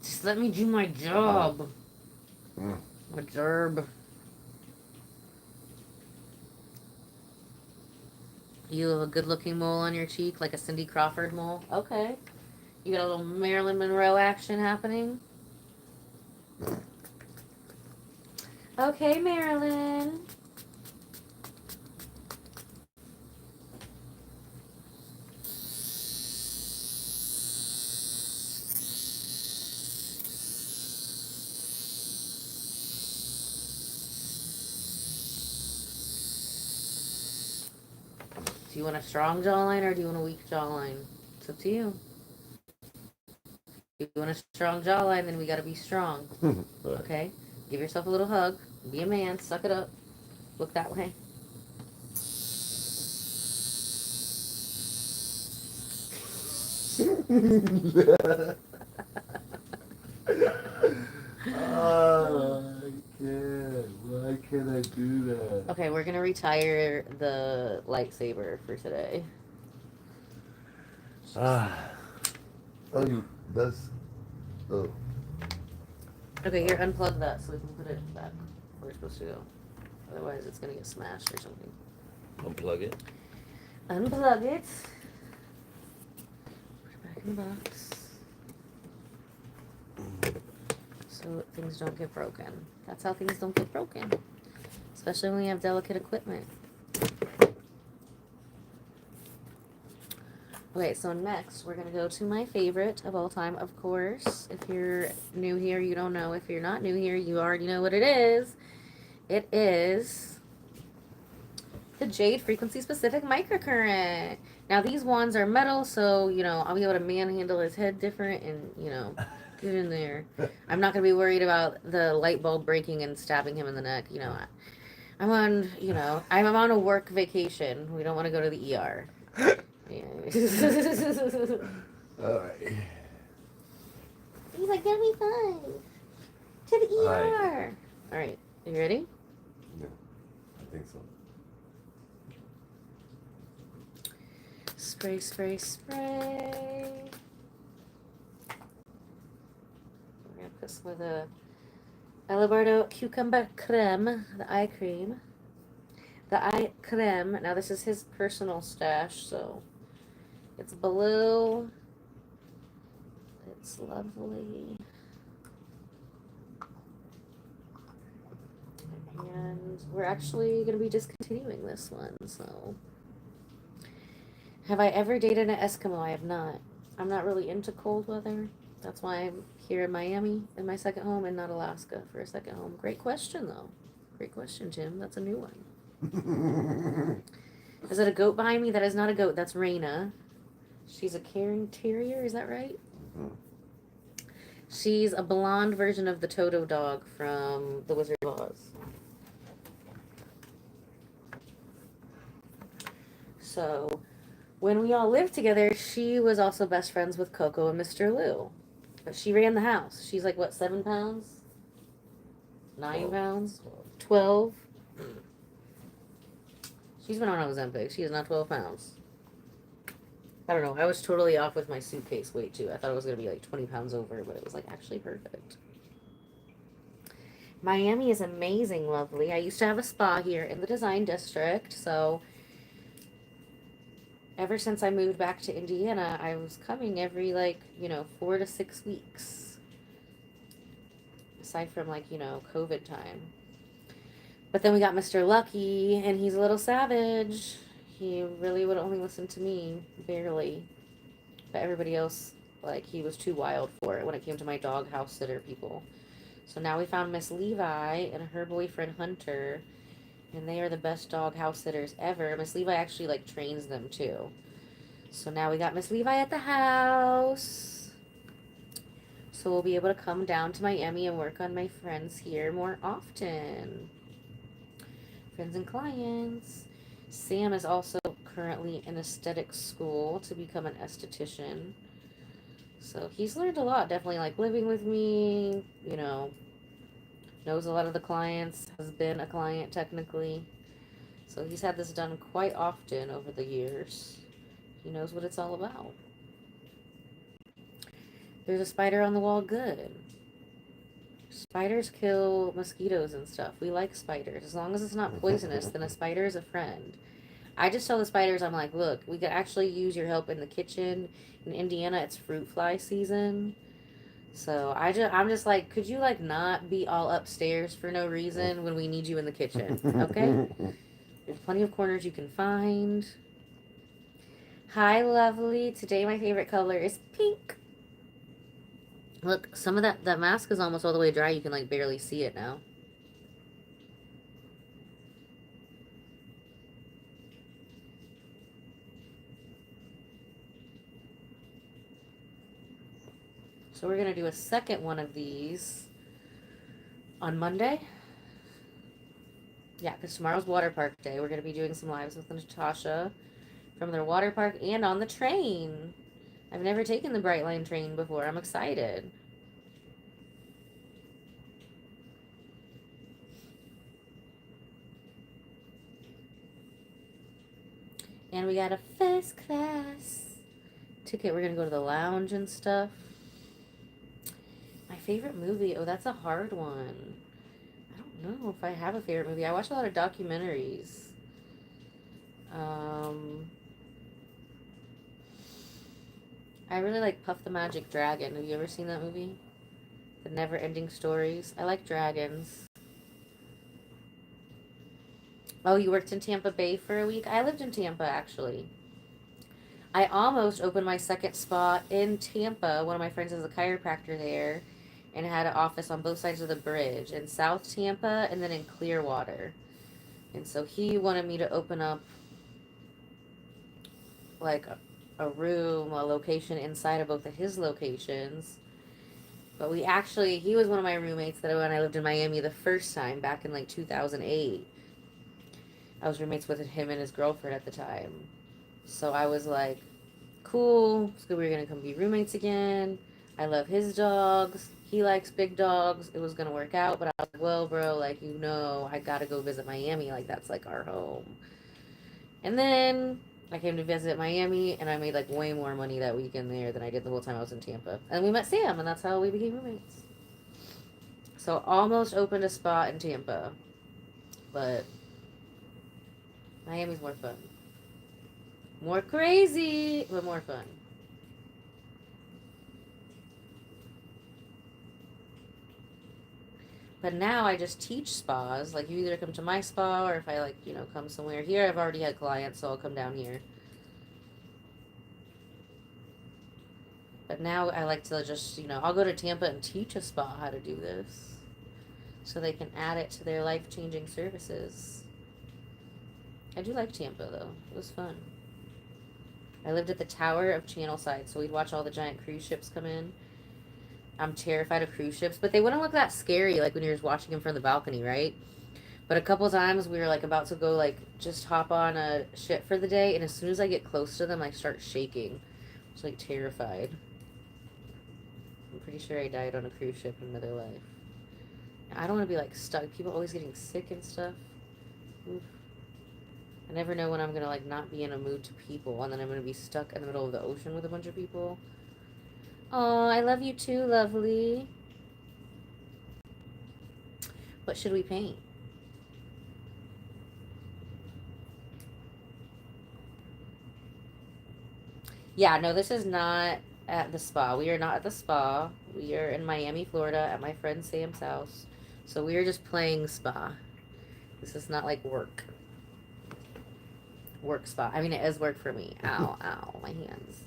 Just let me do my job. My job. You have a good looking mole on your cheek, like a Cindy Crawford mole? Okay. You got a little Marilyn Monroe action happening? Okay, Marilyn. Do you want a strong jawline or do you want a weak jawline? It's up to you. If you want a strong jawline, then we gotta be strong. Okay? Give yourself a little hug. Be a man. Suck it up. Look that way. I can't. Why can't I do that? Okay, we're gonna retire the lightsaber for today. Oh, that's. Oh. Okay, here, unplug that so we can put it back where it's supposed to go. Otherwise, it's gonna get smashed or something. Unplug it. Unplug it. Put it back in the box. So things don't get broken. That's how things don't get broken. Especially when you have delicate equipment. Okay, so next we're going to go to my favorite of all time, of course. If you're new here, you don't know. If you're not new here, you already know what it is. It is the Jade Frequency-Specific Microcurrent. Now, these wands are metal, so, you know, I'll be able to manhandle his head different and, you know, get in there. I'm not going to be worried about the light bulb breaking and stabbing him in the neck. You know, I'm on, you know, I'm on a work vacation. We don't want to go to the ER. All right. He's like, get me fine. To the ER. Right. All right. You ready? Yeah, I think so. Spray, spray, spray. We're going to put some of the Ella Bardo Cucumber Creme, the eye cream. The eye creme. Now, this is his personal stash, so it's blue. It's lovely. And we're actually going to be discontinuing this one, so. Have I ever dated an Eskimo? I have not. I'm not really into cold weather. That's why I'm here in Miami in my second home and not Alaska for a second home. Great question, though. Great question, Jim. That's a new one. Is that a goat behind me? That is not a goat. That's Raina. She's a caring terrier. Is that right? Mm-hmm. She's a blonde version of the Toto dog from The Wizard of Oz. So, when we all lived together, she was also best friends with Coco and Mr. Lou. But she ran the house. She's like, what, 7 pounds? 9 pounds? 12? She's been on Ozempic. She is not 12 pounds. I don't know. I was totally off with my suitcase weight, too. I thought it was going to be like 20 pounds over, but it was like actually perfect. Miami is amazing, lovely. I used to have a spa here in the Design District, so ever since I moved back to Indiana, I was coming every, like, 4 to 6 weeks. Aside from, like, COVID time. But then we got Mr. Lucky, and he's a little savage. He really would only listen to me, barely. But everybody else, like, he was too wild for it when it came to my dog house sitter people. So now we found Miss Levi and her boyfriend Hunter, and they are the best dog house sitters ever. Miss Levi actually, like, trains them too. So now we got Miss Levi at the house. So we'll be able to come down to Miami and work on my friends here more often. Friends and clients. Sam is also currently in aesthetic school to become an esthetician. So he's learned a lot, definitely, like living with me, you know, knows a lot of the clients, has been a client technically. So he's had this done quite often over the years. He knows what it's all about. There's a spider on the wall, good. Spiders kill mosquitoes and stuff. We like spiders. As long as it's not poisonous, then a spider is a friend. I just tell the spiders, I'm like, look, we could actually use your help in the kitchen. In Indiana, it's fruit fly season. So I'm just like, could you like not be all upstairs for no reason when we need you in the kitchen? Okay? There's plenty of corners you can find. Hi, lovely. Today my favorite color is pink. Look, some of that mask is almost all the way dry. You can like barely see it now. So we're going to do a second one of these on Monday. Yeah, because tomorrow's water park day. We're going to be doing some lives with Natasha from their water park and on the train. I've never taken the Bright Line train before. I'm excited. And we got a first class ticket. We're going to go to the lounge and stuff. My favorite movie? Oh, that's a hard one. I don't know if I have a favorite movie. I watch a lot of documentaries. I really like Puff the Magic Dragon. Have you ever seen that movie? The Never Ending Stories. I like dragons. Oh, you worked in Tampa Bay for a week? I lived in Tampa, actually. I almost opened my second spot in Tampa. One of my friends is a chiropractor there and had an office on both sides of the bridge in South Tampa and then in Clearwater. And so he wanted me to open up like a room, a location inside of both of his locations. But he was one of my roommates that when I lived in Miami the first time back in like 2008. I was roommates with him and his girlfriend at the time. So I was like, cool, so we were going to come be roommates again. I love his dogs. He likes big dogs. It was going to work out, but I was like, well, bro, like, you know, I got to go visit Miami. Like, that's like our home. And then I came to visit Miami, and I made like way more money that weekend there than I did the whole time I was in Tampa. And we met Sam, and that's how we became roommates. So almost opened a spot in Tampa, but Miami's more fun. More crazy, but more fun. But now I just teach spas. Like, you either come to my spa, or if I, like, you know, come somewhere here. I've already had clients, so I'll come down here. But now I like to just, you know, I'll go to Tampa and teach a spa how to do this, so they can add it to their life-changing services. I do like Tampa, though. It was fun. I lived at the Tower of Channelside, so we'd watch all the giant cruise ships come in. I'm terrified of cruise ships, but they wouldn't look that scary, like, when you're just watching them from the balcony, right? But a couple times we were, like, about to go, like, just hop on a ship for the day, and as soon as I get close to them, I start shaking. I was, like, terrified. I'm pretty sure I died on a cruise ship in another life. I don't want to be, like, stuck. People always getting sick and stuff. Oof. I never know when I'm going to, like, not be in a mood to people, and then I'm going to be stuck in the middle of the ocean with a bunch of people. Oh, I love you too, lovely. What should we paint? Yeah, no, this is not at the spa. We are not at the spa. We are in Miami, Florida at my friend Sam's house. So we are just playing spa. This is not like work. Work spa. I mean, it is work for me. Ow, ow, my hands.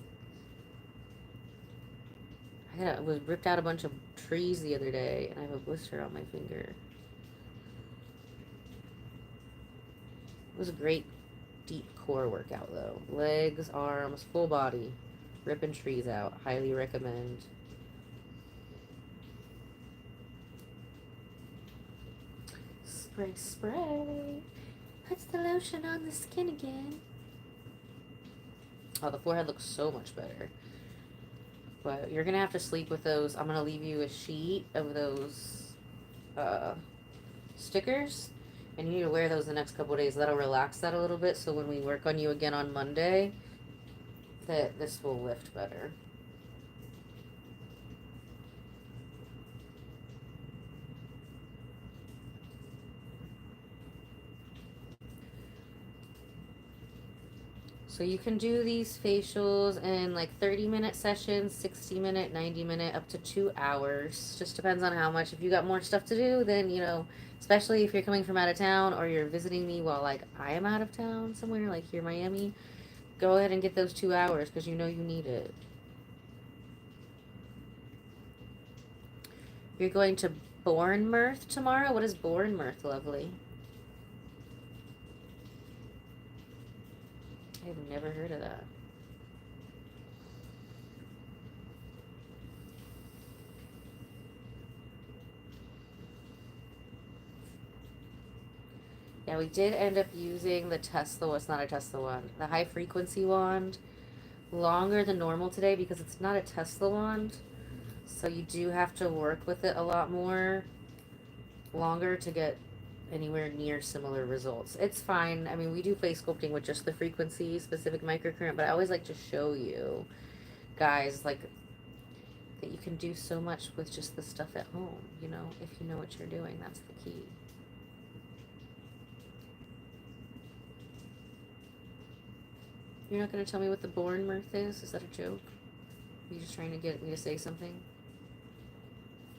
was ripped out a bunch of trees the other day, and I have a blister on my finger. It was a great deep core workout though. Legs, arms, full body, ripping trees out. Highly recommend. Spray, spray. Puts the lotion on the skin again. Oh, the forehead looks so much better. But you're gonna have to sleep with those. I'm gonna leave you a sheet of those stickers, and you need to wear those the next couple of days. That'll relax that a little bit, so when we work on you again on Monday, that this will lift better. So you can do these facials in like 30-minute sessions, 60-minute, 90-minute, up to 2 hours. Just depends on how much. If you got more stuff to do, then, you know, especially if you're coming from out of town or you're visiting me while like I am out of town somewhere, like here in Miami, go ahead and get those 2 hours because you know you need it. You're going to Bournemouth tomorrow? What is Bournemouth, lovely? I've never heard of that. Yeah, we did end up using the Tesla, well, it's not a Tesla wand, the high frequency wand, longer than normal today because it's not a Tesla wand. So you do have to work with it a lot more longer to get anywhere near similar results. It's fine. I mean, we do face sculpting with just the frequency-specific microcurrent, but I always like to show you guys, like, that you can do so much with just the stuff at home, you know, if you know what you're doing. That's the key. You're not going to tell me what the Bournemouth is? Is that a joke? Are you just trying to get me to say something?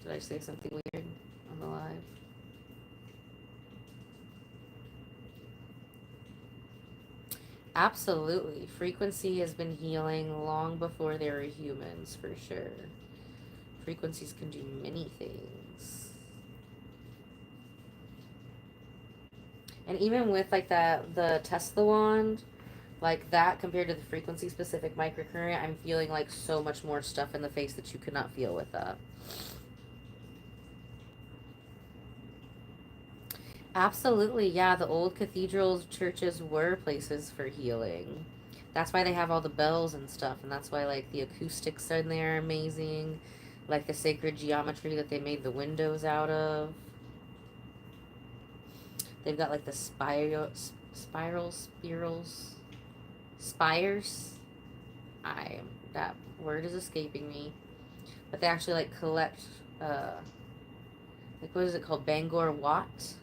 Did I say something weird on the live? Absolutely. Frequency has been healing long before there were humans, for sure. Frequencies can do many things. And even with like the Tesla wand, like that compared to the frequency specific microcurrent, I'm feeling like so much more stuff in the face that you could not feel with that. Absolutely, yeah. The old cathedrals, churches were places for healing. That's why they have all the bells and stuff, and that's why like the acoustics in there are amazing. Like the sacred geometry that they made the windows out of. They've got like the spires. That word is escaping me. But they actually like collect like what is it called? Bangor Watt.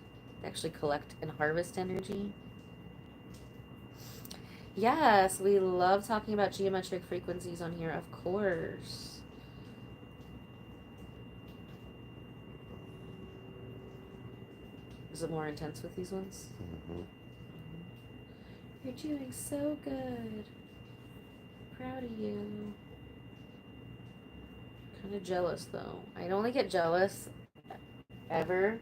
They actually collect and harvest energy. Yes, we love talking about geometric frequencies on here, of course. Is it more intense with these ones? Mm-hmm. You're doing so good. Proud of you. Kind of jealous though. I only get jealous ever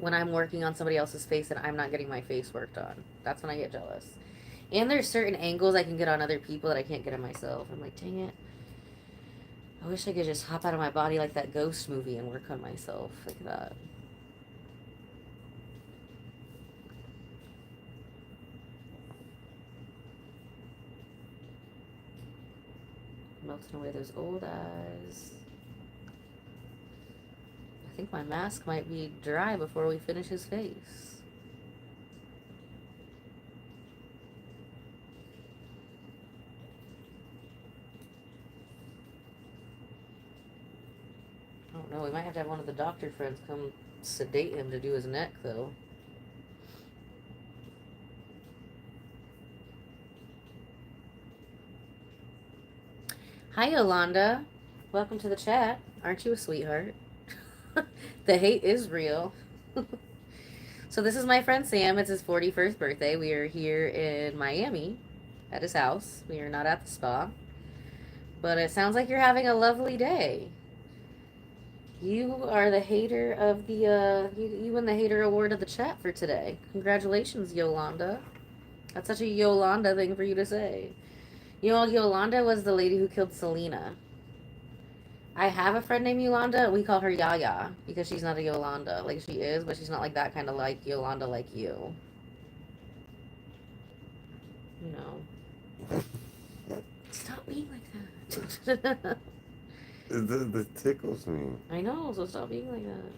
when I'm working on somebody else's face and I'm not getting my face worked on. That's when I get jealous. And there's certain angles I can get on other people that I can't get on myself. I'm like, dang it. I wish I could just hop out of my body like that ghost movie and work on myself like that. Melting away those old eyes. I think my mask might be dry before we finish his face. I don't know. We might have to have one of the doctor friends come sedate him to do his neck, though. Hi, Yolanda. Welcome to the chat. Aren't you a sweetheart? The hate is real. So this is my friend Sam. It's his 41st birthday. We are here in Miami at his house. We are not at the spa. But it sounds like you're having a lovely day. You are the hater of the, you win the hater award of the chat for today. Congratulations, Yolanda. That's such a Yolanda thing for you to say. You know, Yolanda was the lady who killed Selena. I have a friend named Yolanda. We call her Yaya because she's not a Yolanda. Like, she is, but she's not like that kind of like Yolanda like you. You know. Stop being like that. The tickles me. I know, so stop being like that.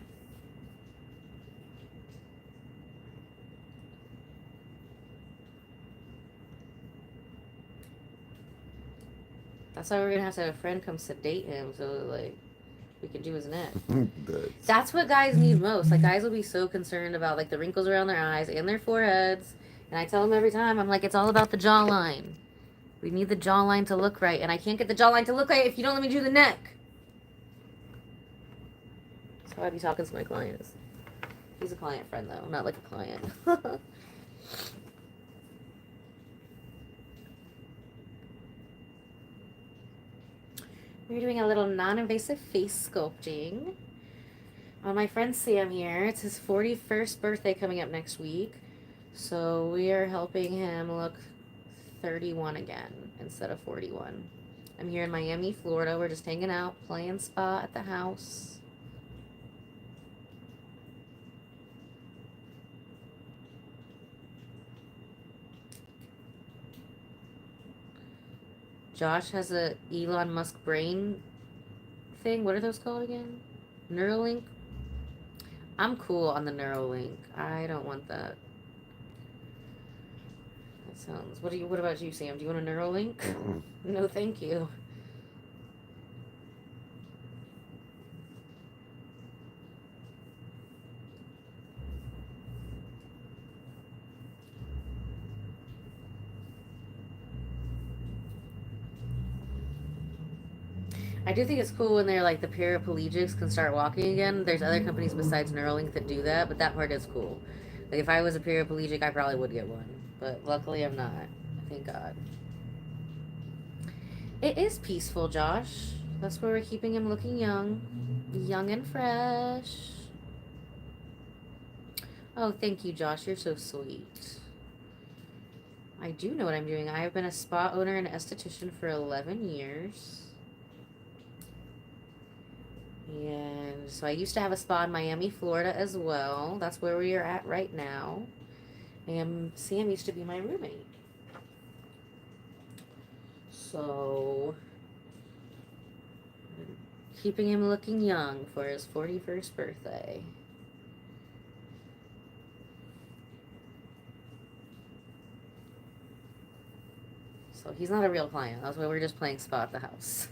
That's why we're gonna have to have a friend come sedate him so like we can do his neck. That's what guys need most. Like, guys will be so concerned about like the wrinkles around their eyes and their foreheads. And I tell them every time, I'm like, it's all about the jawline. We need the jawline to look right, and I can't get the jawline to look right if you don't let me do the neck. That's how I be talking to my clients. He's a client friend though, not like a client. We're doing a little non-invasive face sculpting on my friend Sam here. It's his 41st birthday coming up next week. So we are helping him look 31 again instead of 41. I'm here in Miami, Florida. We're just hanging out, playing spa at the house. Josh has a Elon Musk brain thing. What are those called again? Neuralink? I'm cool on the Neuralink. I don't want that. That sounds... What about you, Sam? Do you want a Neuralink? No, thank you. I do think it's cool when they're like the paraplegics can start walking again. There's other companies besides Neuralink that do that, but that part is cool. Like, if I was a paraplegic, I probably would get one. But luckily I'm not. Thank God. It is peaceful, Josh. That's where we're keeping him looking young. Young and fresh. Oh, thank you, Josh. You're so sweet. I do know what I'm doing. I have been a spa owner and esthetician for 11 years. And so I used to have a spa in Miami, Florida as well. That's where we are at right now. And Sam used to be my roommate. So, keeping him looking young for his 41st birthday. So he's not a real client. That's why we're just playing spa at the house.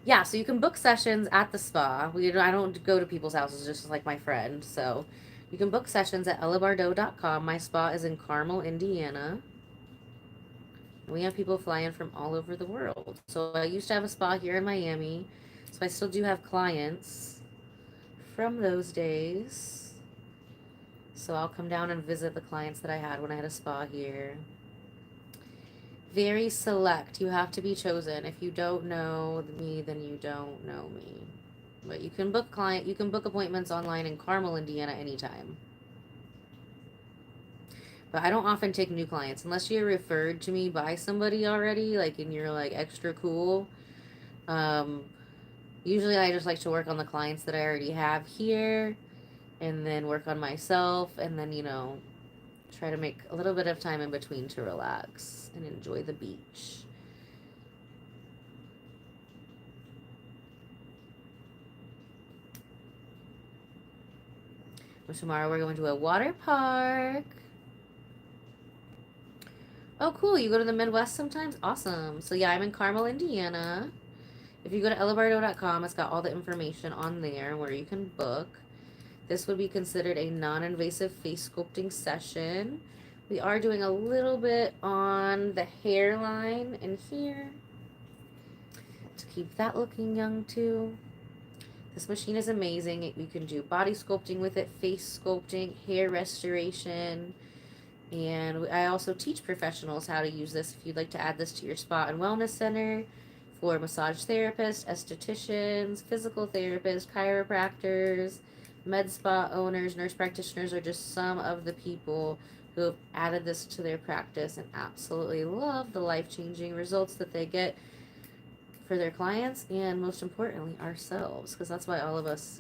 Yeah, so you can book sessions at the spa. I don't go to people's houses, just like my friend. So you can book sessions at ellabardo.com. My spa is in Carmel, Indiana. We have people flying from all over the world. So I used to have a spa here in Miami. So I still do have clients from those days. So I'll come down and visit the clients that I had when I had a spa here. Very select. You have to be chosen. If you don't know me, then you don't know me. But you can book appointments online in Carmel, Indiana anytime. But I don't often take new clients unless you're referred to me by somebody already, like, and you're like extra cool. Usually I just like to work on the clients that I already have here and then work on myself and then, you know, try to make a little bit of time in between to relax and enjoy the beach. But tomorrow we're going to a water park. Oh, cool. You go to the Midwest sometimes? Awesome. So, yeah, I'm in Carmel, Indiana. If you go to ellabardo.com, it's got all the information on there where you can book. This would be considered a non-invasive face sculpting session. We are doing a little bit on the hairline in here to keep that looking young too. This machine is amazing. You can do body sculpting with it, face sculpting, hair restoration, And I also teach professionals how to use this if you'd like to add this to your spa and wellness center for massage therapists, estheticians, physical therapists, chiropractors, med spa owners, nurse practitioners are just some of the people who have added this to their practice and absolutely love the life-changing results that they get for their clients and most importantly ourselves, because that's why all of us,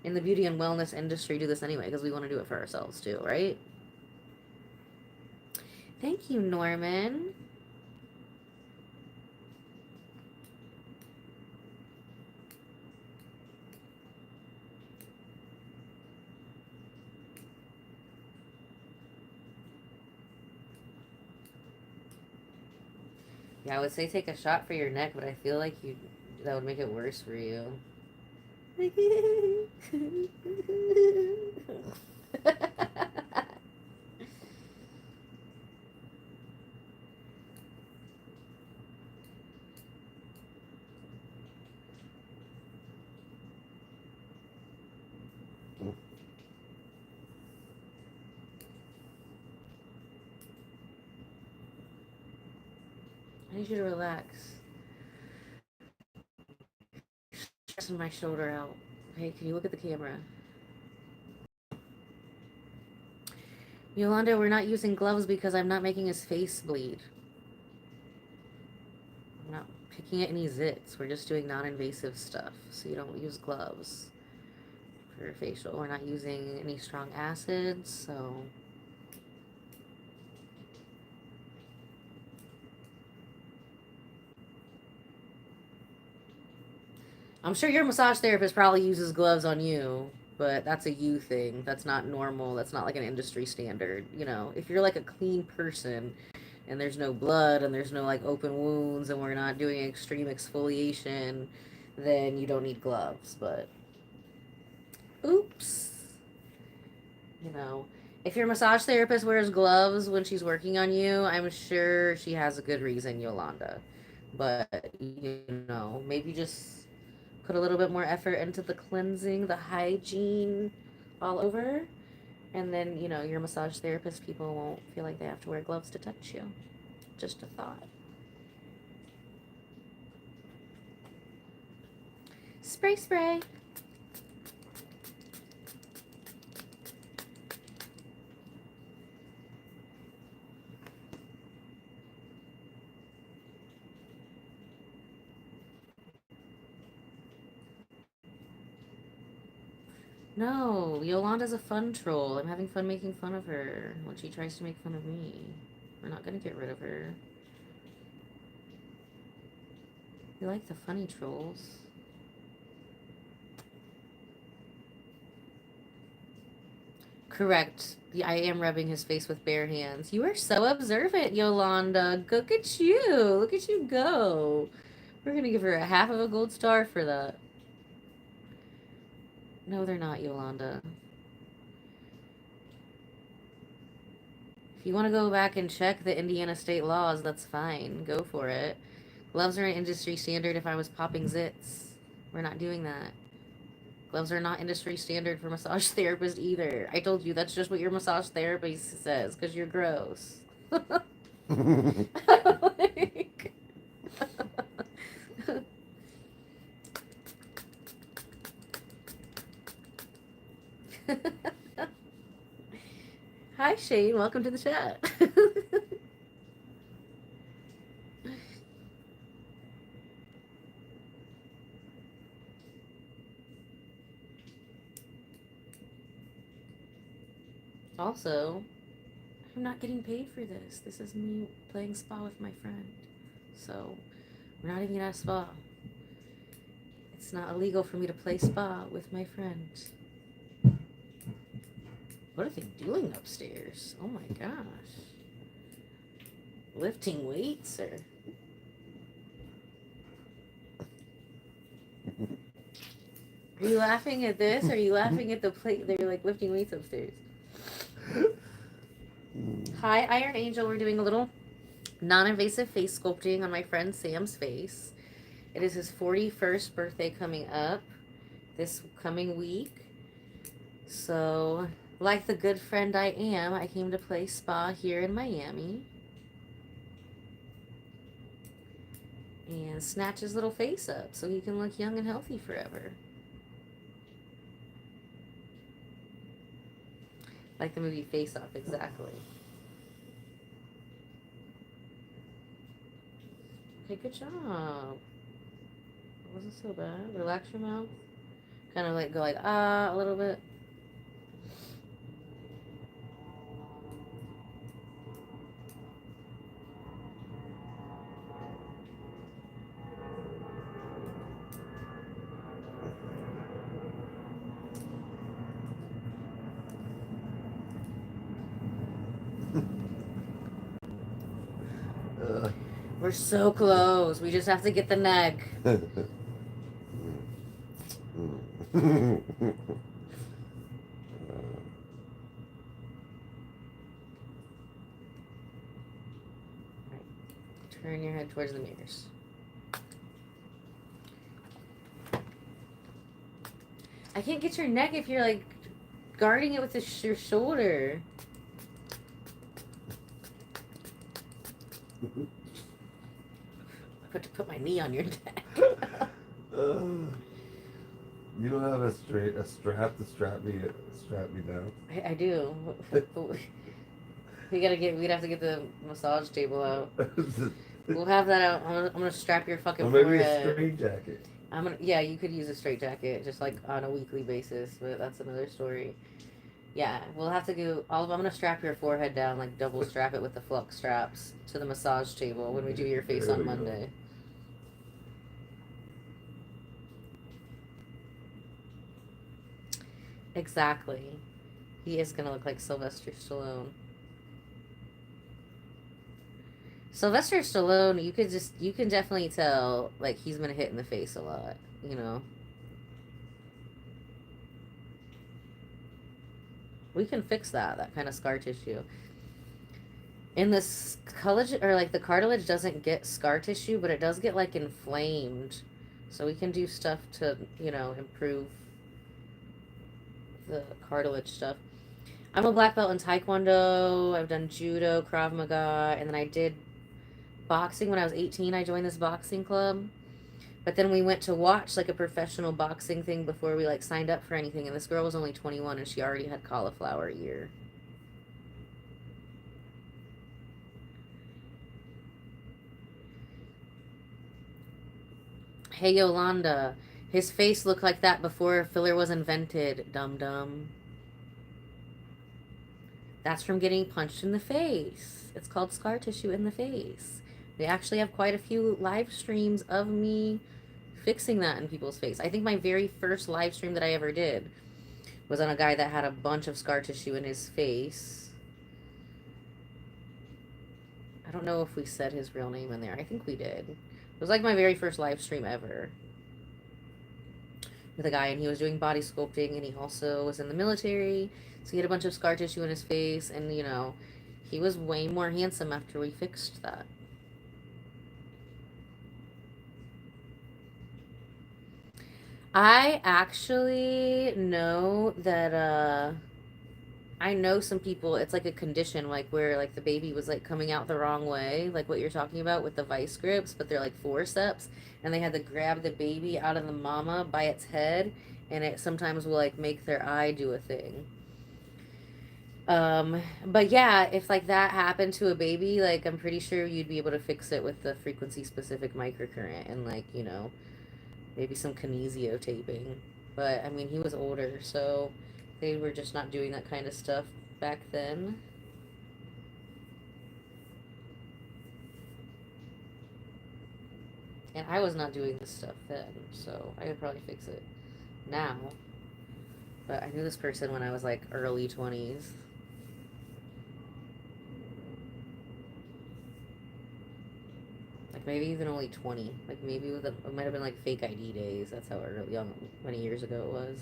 in the beauty and wellness industry do this anyway, because we want to do it for ourselves too, right? Thank you, Norman. Yeah, I would say take a shot for your neck, but I feel like that would make it worse for you. I need you to relax. Stressing my shoulder out. Hey, can you look at the camera? Yolanda, we're not using gloves because I'm not making his face bleed. I'm not picking at any zits. We're just doing non-invasive stuff, so you don't use gloves for facial. We're not using any strong acids, so... I'm sure your massage therapist probably uses gloves on you, but that's a you thing. That's not normal. That's not like an industry standard. If you're like a clean person and there's no blood and there's no like open wounds and we're not doing extreme exfoliation, then you don't need gloves. But oops. If your massage therapist wears gloves when she's working on you, I'm sure she has a good reason, Yolanda. But, maybe just put a little bit more effort into the cleansing, the hygiene all over. And then, your massage therapist people won't feel like they have to wear gloves to touch you. Just a thought. Spray, spray. No, Yolanda's a fun troll. I'm having fun making fun of her when she tries to make fun of me. We're not going to get rid of her. We like the funny trolls. Correct. I am rubbing his face with bare hands. You are so observant, Yolanda. Look at you. Look at you go. We're going to give her a half of a gold star for that. No, they're not, Yolanda. If you want to go back and check the Indiana state laws, that's fine. Go for it. Gloves are an industry standard if I was popping zits. We're not doing that. Gloves are not industry standard for massage therapists either. I told you that's just what your massage therapist says because you're gross. Like... Hi, Shane. Welcome to the chat. Also, I'm not getting paid for this. This is me playing spa with my friend. So, we're not even at a spa. It's not illegal for me to play spa with my friend. What are they doing upstairs? Oh my gosh. Lifting weights or... Are you laughing at this? Or are you laughing at the plate? They're like lifting weights upstairs. Hi, Iron Angel. We're doing a little non-invasive face sculpting on my friend Sam's face. It is his 41st birthday coming up this coming week. So Like the good friend I am, I came to play spa here in Miami. And snatch his little face up so he can look young and healthy forever. Like the movie Face Off, exactly. Okay, good job. It wasn't so bad. Relax your mouth. Kind of like go like ah a little bit. We're so close. We just have to get the neck. Turn your head towards the mirrors. I can't get your neck if you're like guarding it with your shoulder. I have to put my knee on your neck. You don't have a strap to strap me down. I do. We'd have to get the massage table out. We'll have that out. I'm gonna strap your fucking maybe forehead. a straight jacket. Yeah, you could use a straight jacket just like on a weekly basis, but that's another story. Yeah, we'll have to do I'm gonna strap your forehead down, like double strap it with the flux straps to the massage table when we do your face on Monday. Exactly. He is gonna look like Sylvester Stallone. Sylvester Stallone, you can definitely tell, like, he's been hit in the face a lot, you know. We can fix that kind of scar tissue. And this collagen, or like the cartilage doesn't get scar tissue, but it does get like inflamed. So we can do stuff to, you know, improve the cartilage stuff. I'm a black belt in Taekwondo. I've done judo, Krav Maga, and then I did boxing when I was 18. I joined this boxing club. But then we went to watch like a professional boxing thing before we like signed up for anything, and this girl was only 21 and she already had cauliflower ear. Hey Yolanda, his face looked like that before filler was invented, dum dum. That's from getting punched in the face. It's called scar tissue in the face. We actually have quite a few live streams of me fixing that in people's face. I think my very first live stream that I ever did was on a guy that had a bunch of scar tissue in his face. I don't know if we said his real name in there. I think we did. It was like my very first live stream ever with a guy, and he was doing body sculpting, and he also was in the military, so he had a bunch of scar tissue in his face, and, you know, he was way more handsome after we fixed that. I actually know that, I know some people, it's like a condition, like, where, like, the baby was, like, coming out the wrong way, like what you're talking about with the vice grips, but they're, like, forceps, and they had to grab the baby out of the mama by its head, and it sometimes will, like, make their eye do a thing. But yeah, if, like, that happened to a baby, like, I'm pretty sure you'd be able to fix it with the frequency-specific microcurrent and, like, you know, maybe some kinesio taping. But, I mean, he was older, so they were just not doing that kind of stuff back then. And I was not doing this stuff then, so I could probably fix it now. But I knew this person when I was like early 20s. Like maybe even only 20. Like maybe it might have been like fake ID days. That's how young, many years ago it was.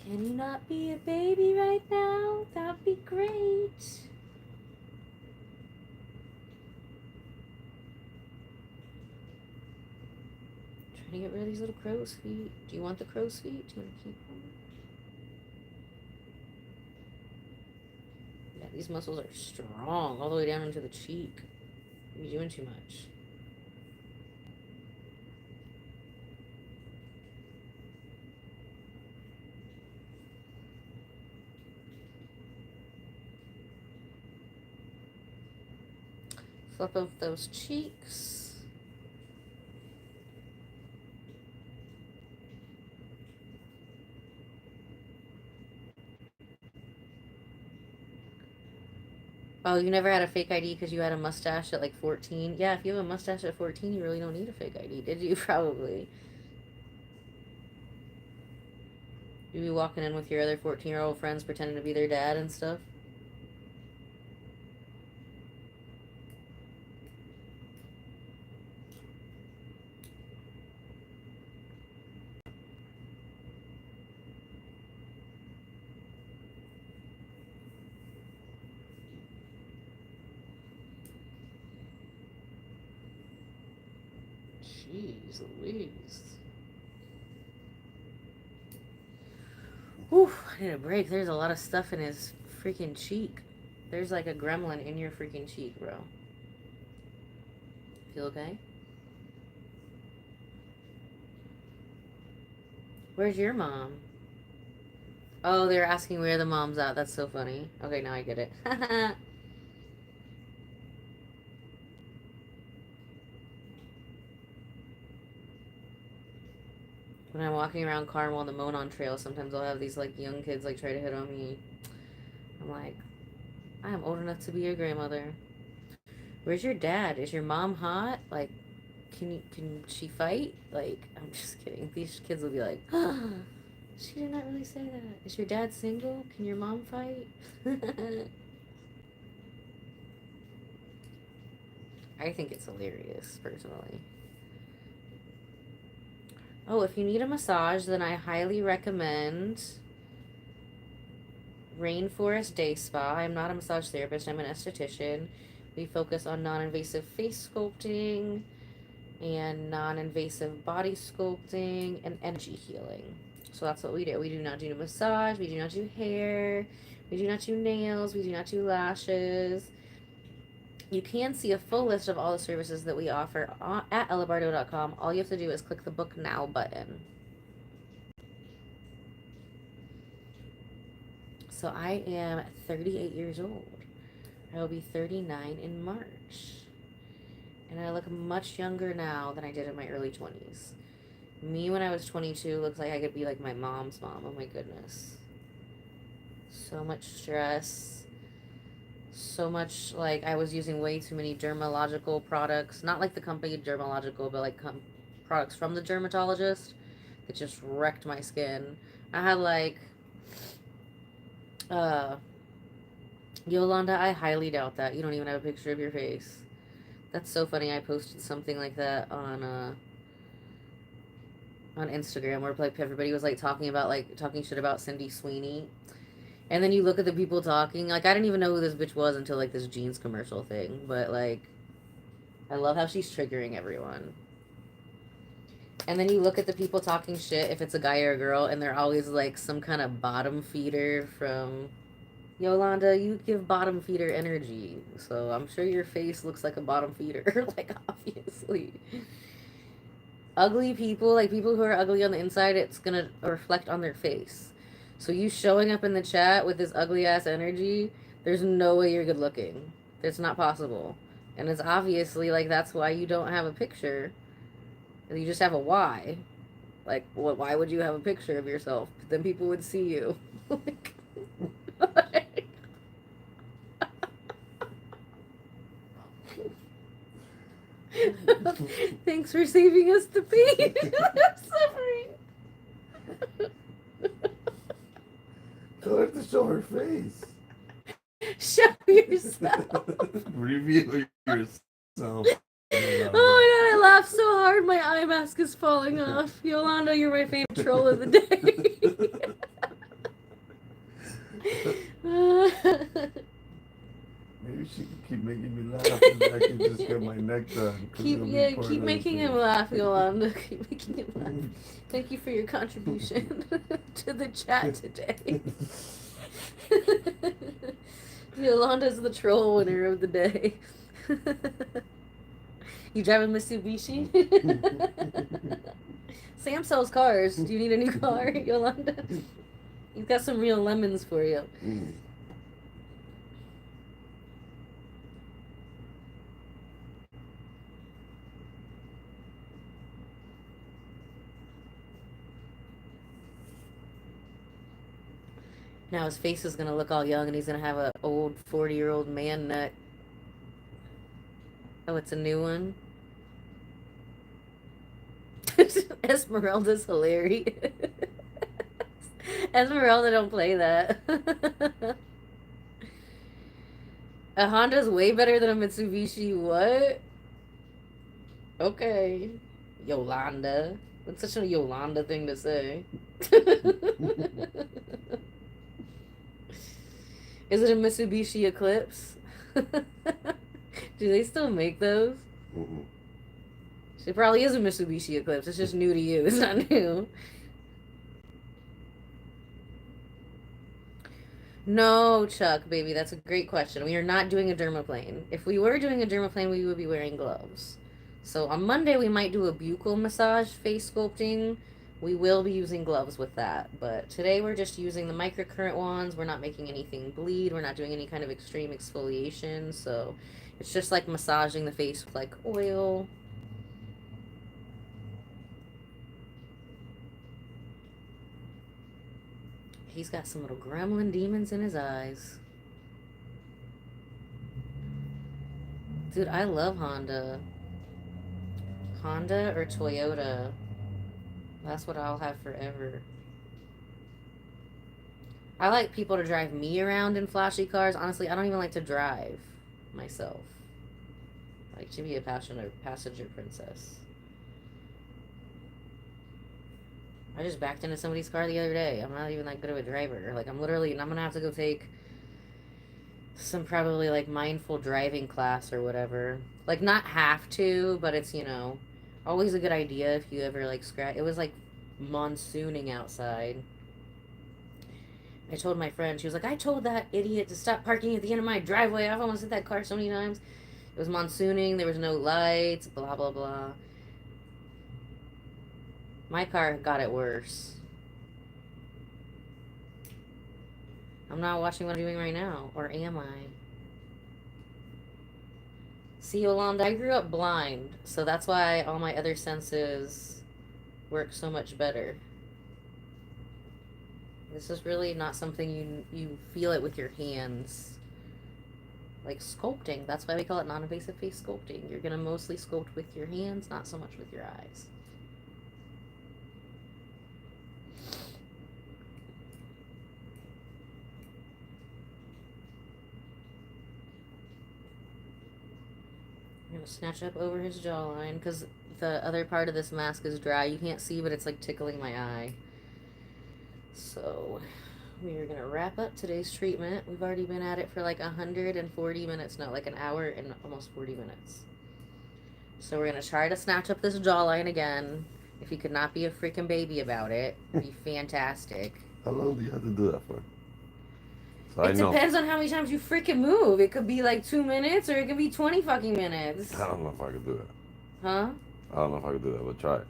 Can you not be a baby right now? That'd be great. Trying to get rid of these little crow's feet. Do you want the crow's feet? Do you want to keep them? Yeah, these muscles are strong all the way down into the cheek. You're doing too much. Flip up those cheeks. Oh, you never had a fake ID because you had a mustache at like 14? Yeah, if you have a mustache at 14, you really don't need a fake ID, did you? Probably. You be walking in with your other 14-year-old friends pretending to be their dad and stuff? Jeez Louise. Whew, I need a break. There's a lot of stuff in his freaking cheek. There's like a gremlin in your freaking cheek, bro. Feel okay? Where's your mom? Oh, they're asking where the mom's at. That's so funny. Okay, now I get it. When I'm walking around Carmel on the Monon Trail, sometimes I'll have these like young kids like try to hit on me. I'm like, I am old enough to be your grandmother. Where's your dad? Is your mom hot? Like, can she fight? Like, I'm just kidding. These kids will be like, oh, she did not really say that. Is your dad single? Can your mom fight? I think it's hilarious, personally. Oh, if you need a massage, then I highly recommend Rainforest Day Spa. I'm not a massage therapist. I'm an esthetician. We focus on non-invasive face sculpting and non-invasive body sculpting and energy healing. So that's what we do. We do not do massage. We do not do hair. We do not do nails. We do not do lashes. You can see a full list of all the services that we offer at ellabardo.com. All you have to do is click the Book Now button. So I am 38 years old. I will be 39 in March. And I look much younger now than I did in my early 20s. Me when I was 22 looks like I could be like my mom's mom. Oh my goodness. So much stress. So much, like, I was using way too many dermatological products. Not like the company Dermalogical, but like products from the dermatologist that just wrecked my skin. I had like, Yolanda, I highly doubt that. You don't even have a picture of your face. That's so funny. I posted something like that on Instagram where like everybody was like talking shit about Cindy Sweeney. And then you look at the people talking, like I didn't even know who this bitch was until like this jeans commercial thing. But like I love how she's triggering everyone. And then you look at the people talking shit, if it's a guy or a girl, and they're always like some kind of bottom feeder from Yolanda, you give bottom feeder energy. So I'm sure your face looks like a bottom feeder, like obviously. Ugly people, like people who are ugly on the inside, it's gonna reflect on their face. So you showing up in the chat with this ugly ass energy, there's no way you're good looking. It's not possible. And it's obviously like that's why you don't have a picture. You just have a why. Like, why would you have a picture of yourself? Then people would see you. Thanks for saving us the pain. I'm suffering. Tell her to show her face. Show yourself. Reveal yourself. Oh my god, I laughed so hard my eye mask is falling off. Yolanda, you're my favorite troll of the day. Maybe she can keep making me laugh and I can just get my neck done. Keep making him laugh, Yolanda. Keep making him laugh. Thank you for your contribution to the chat today. Yolanda's the troll winner of the day. You drive a Mitsubishi? Sam sells cars. Do you need a new car, Yolanda? He's got some real lemons for you. Now his face is gonna look all young and he's gonna have an old 40-year-old man neck. Oh, it's a new one? Esmeralda's hilarious. Esmeralda don't play that. A Honda's way better than a Mitsubishi. What? Okay. Yolanda. That's such a Yolanda thing to say. Is it a Mitsubishi Eclipse? Do they still make those? Mm-mm. It probably is a Mitsubishi Eclipse. It's just new to you. It's not new. No, Chuck, baby, that's a great question. We are not doing a dermaplane. If we were doing a dermaplane, we would be wearing gloves. So on Monday, we might do a buccal massage face sculpting. We will be using gloves with that. But today, we're just using the microcurrent wands. We're not making anything bleed. We're not doing any kind of extreme exfoliation. So it's just like massaging the face with like oil. He's got some little gremlin demons in his eyes. Dude, I love Honda. Honda or Toyota. That's what I'll have forever. I like people to drive me around in flashy cars. Honestly, I don't even like to drive myself. I like to be a passenger princess. I just backed into somebody's car the other day. I'm not even that good of a driver. Like, I'm gonna have to go take some probably like mindful driving class or whatever. Like, not have to, but it's, always a good idea if you ever like scratch. It was like monsooning outside. I told my friend, she was like, I told that idiot to stop parking at the end of my driveway. I've almost hit that car so many times. It was monsooning, there was no lights, blah, blah, blah. My car got it worse. I'm not watching what I'm doing right now. Or am I? See, Yolanda, I grew up blind. So that's why all my other senses work so much better. This is really not something you feel it with your hands. Like sculpting. That's why we call it non-invasive face sculpting. You're going to mostly sculpt with your hands, not so much with your eyes. I'm going to snatch up over his jawline because the other part of this mask is dry. You can't see, but it's like tickling my eye. So we are going to wrap up today's treatment. We've already been at it for like 140 minutes now, like an hour and almost 40 minutes. So we're going to try to snatch up this jawline again. If you could not be a freaking baby about it, it'd be fantastic. How long do you have to do that for? So it depends on how many times you freaking move. It could be like 2 minutes or it could be 20 fucking minutes. I don't know if I could do that. Huh? I don't know if I could do that, but try it.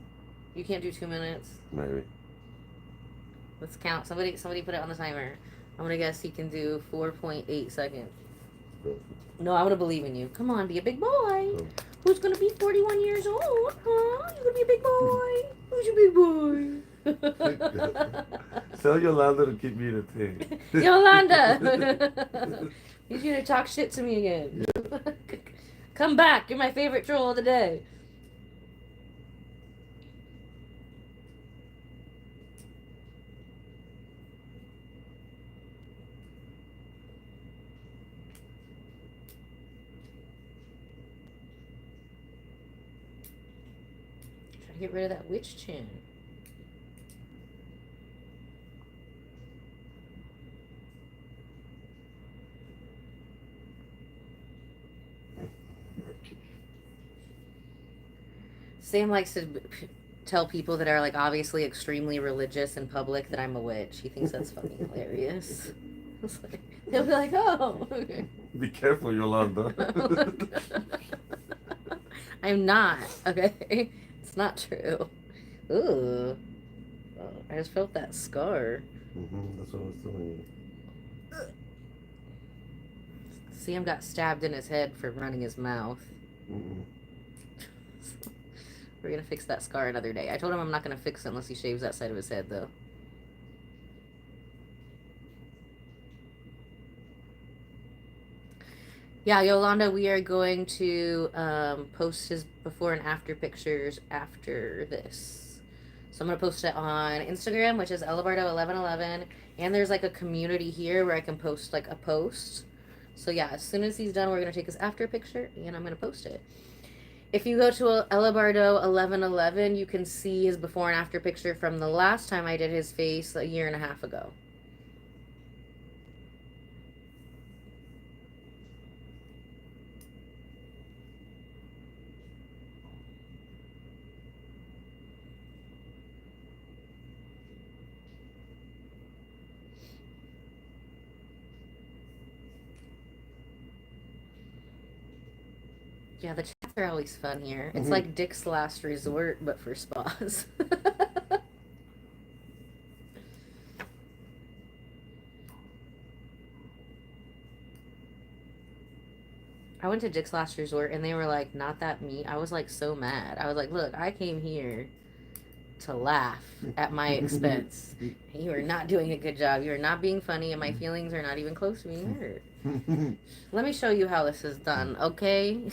You can't do 2 minutes? Maybe. Let's count. Somebody put it on the timer. I'm gonna guess he can do 4.8 seconds. No, I'm gonna believe in you. Come on, be a big boy. Who's gonna be 41 years old? Huh? You gonna be a big boy? Who's your big boy? Tell Yolanda to keep me entertained. Yolanda! He's gonna talk shit to me again. Yeah. Come back. You're my favorite troll of the day. Try to get rid of that witch chin. Sam likes to tell people that are like obviously extremely religious in public that I'm a witch. He thinks that's fucking hilarious. They'll be like, oh. Be careful, Yolanda. I'm not, okay? It's not true. Ooh. Oh, I just felt that scar. That's what I was telling you. Sam got stabbed in his head for running his mouth. We're gonna fix that scar another day. I told him I'm not gonna fix it unless he shaves that side of his head, though. Yeah, Yolanda, we are going to post his before and after pictures after this. So I'm going to post it on Instagram, which is Ella Bardo 1111. And there's like a community here where I can post like a post. So yeah, as soon as he's done, we're going to take his after picture and I'm going to post it. If you go to Ella Bardo 1111, you can see his before and after picture from the last time I did his face a year and a half ago. Yeah, the chats are always fun here. It's like Dick's Last Resort, but for spas. I went to Dick's Last Resort and they were like, not that meat. I was like so mad. I was like, look, I came here to laugh at my expense. You are not doing a good job. You are not being funny and my feelings are not even close to being hurt. Let me show you how this is done, okay?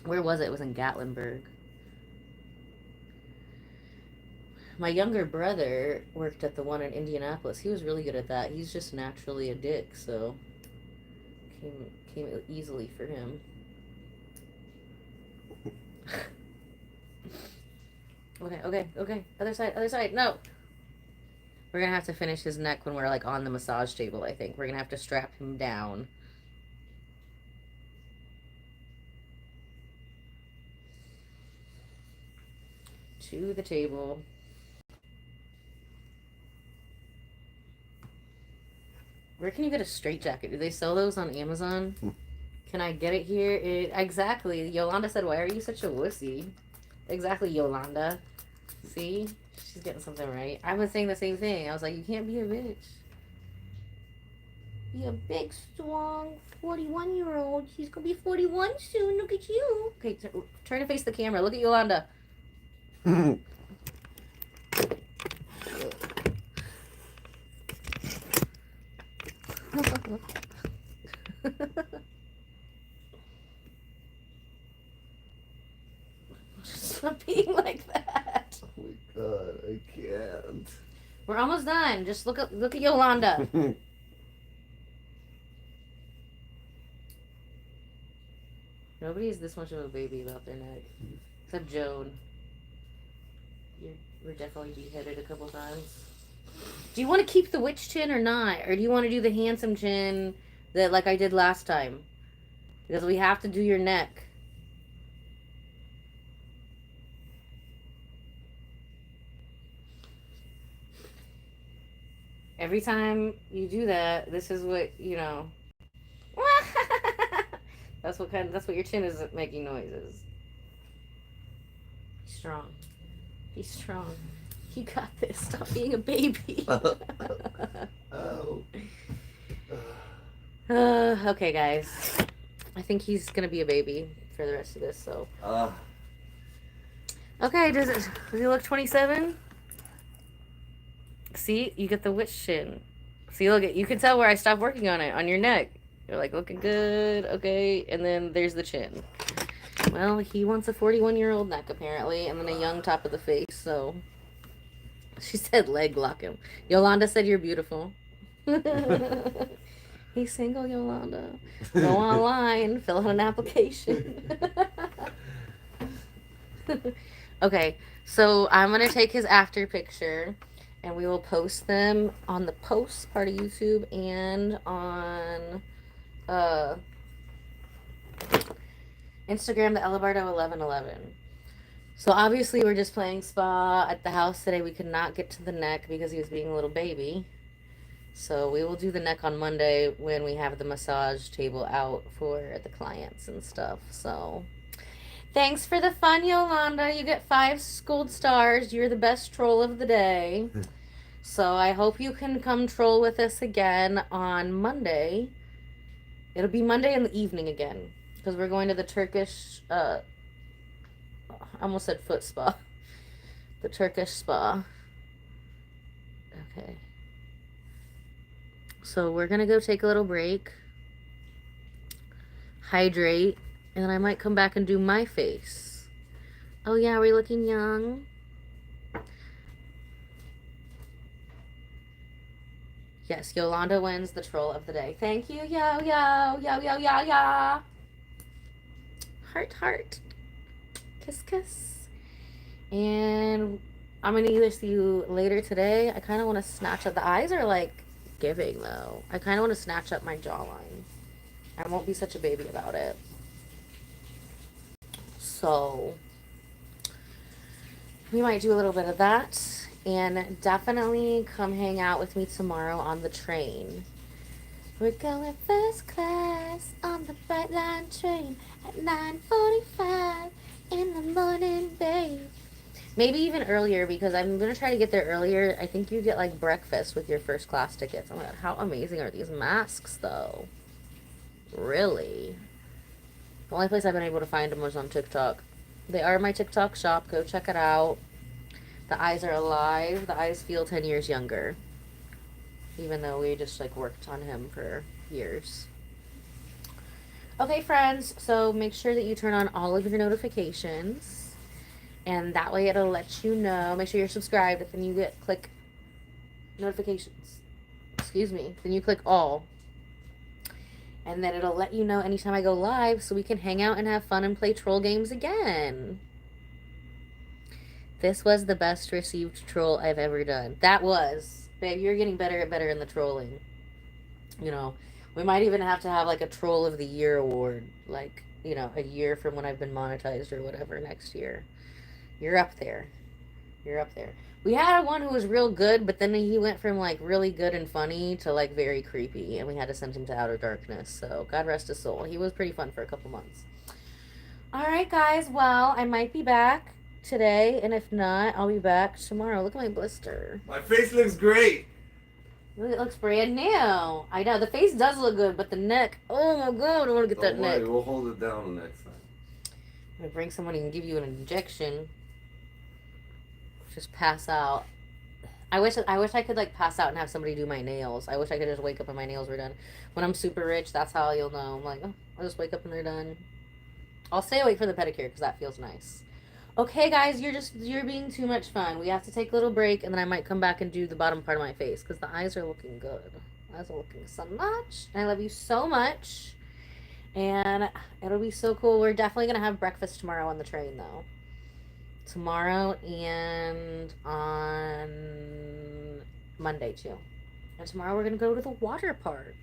Where was it? It was in Gatlinburg. My younger brother worked at the one in Indianapolis. He was really good at that. He's just naturally a dick, so came easily for him. Okay. Other side. No. We're gonna have to finish his neck when we're like on the massage table, I think. We're gonna have to strap him down. To the table. Where can you get a straitjacket? Do they sell those on Amazon? Can I get it here? Exactly. Yolanda said, why are you such a wussy? Exactly, Yolanda. See? She's getting something right. I was saying the same thing. I was like, you can't be a bitch. Be a big, strong 41-year-old. She's going to be 41 soon. Look at you. Okay, turn to face the camera. Look at Yolanda. Stop being like that. Oh my god, I can't. We're almost done. Just look at Yolanda. Nobody is this much of a baby about their neck. Except Joan. We're definitely beheaded a couple times. Do you want to keep the witch chin or not? Or do you want to do the handsome chin that like I did last time? Because we have to do your neck. Every time you do that, this is what, you know. That's what your chin is making noises. Be strong. Be strong. You got this. Stop being a baby. Oh. Okay, guys. I think he's gonna be a baby for the rest of this, so. Okay, does he look 27? See, you get the witch chin. See, look, you can tell where I stopped working on it, on your neck. You're like, looking good, okay, and then there's the chin. Well, he wants a 41-year-old neck, apparently, and then a young top of the face, so. She said leg lock him. Yolanda said you're beautiful. He's single, Yolanda. Go online, fill out an application. Okay, so I'm going to take his after picture, and we will post them on the post part of YouTube and on Instagram, the Ella Bardo 1111. So obviously we're just playing spa at the house today. We could not get to the neck because he was being a little baby. So we will do the neck on Monday when we have the massage table out for the clients and stuff. So thanks for the fun, Yolanda. You get 5 gold stars. You're the best troll of the day. So I hope you can come troll with us again on Monday. It'll be Monday in the evening again because we're going to the Turkish, I almost said foot spa. The Turkish spa. Okay. So we're going to go take a little break, hydrate, and then I might come back and do my face. Oh yeah, are we looking young? Yes, Yolanda wins the troll of the day. Thank you, yo, yo, yo, yo, yo, yo. Heart, heart. Kiss, kiss. And I'm going to either see you later today. I kind of want to snatch up. The eyes are like giving, though. I kind of want to snatch up my jawline. I won't be such a baby about it. So we might do a little bit of that. And definitely come hang out with me tomorrow on the train. We're going first class on the Bright Line train at 9:45 in the morning, babe. Maybe even earlier because I'm going to try to get there earlier. I think you get like breakfast with your first class tickets. Oh my god, how amazing are these masks though? Really? The only place I've been able to find them was on TikTok. They are my TikTok shop. Go check it out. The eyes are alive. The eyes feel 10 years younger. Even though we just like worked on him for years. Okay, friends. So make sure that you turn on all of your notifications. And that way it'll let you know. Make sure you're subscribed. Then you click notifications. Excuse me. Then you click all. And then it'll let you know anytime I go live so we can hang out and have fun and play troll games again. This was the best received troll I've ever done. That was. Babe, you're getting better and better in the trolling. You know, we might even have to have like a Troll of the Year award. Like, you know, a year from when I've been monetized or whatever next year. You're up there. You're up there. We had one who was real good, but then he went from like really good and funny to like very creepy. And we had to send him to outer darkness. So God rest his soul. He was pretty fun for a couple months. Alright, guys. Well, I might be back today, and if not, I'll be back tomorrow. Look at my blister. My face looks great. Look, it looks brand new. I know, the face does look good, but the neck, oh my god, I want to get that neck. We'll hold it down the next time. I'm going to bring someone and give you an injection. Just pass out. I wish I could like pass out and have somebody do my nails. I wish I could just wake up and my nails were done. When I'm super rich, that's how you'll know. I'm like, oh, I'll just wake up and they're done. I'll stay awake for the pedicure because that feels nice. Okay, guys, you're being too much fun. We have to take a little break, and then I might come back and do the bottom part of my face because the eyes are looking good. The eyes are looking so much. And I love you so much. And it'll be so cool. We're definitely going to have breakfast tomorrow on the train, though. Tomorrow and on Monday, too. And tomorrow we're going to go to the water park.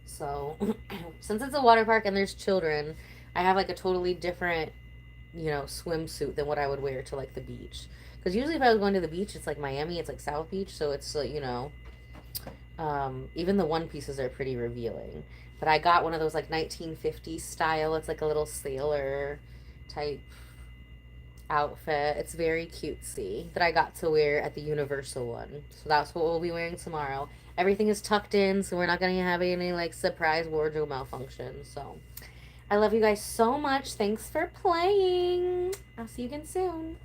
So, since it's a water park and there's children, I have like a totally different, you know, swimsuit than what I would wear to like the beach. Because usually if I was going to the beach, it's like Miami, it's like South Beach, so it's like, you know, even the one pieces are pretty revealing. But I got one of those like 1950s style. It's like a little sailor type outfit. It's very cutesy that I got to wear at the Universal one. So that's what we'll be wearing tomorrow. Everything is tucked in, so we're not going to have any like surprise wardrobe malfunction. So I love you guys so much. Thanks for playing. I'll see you again soon.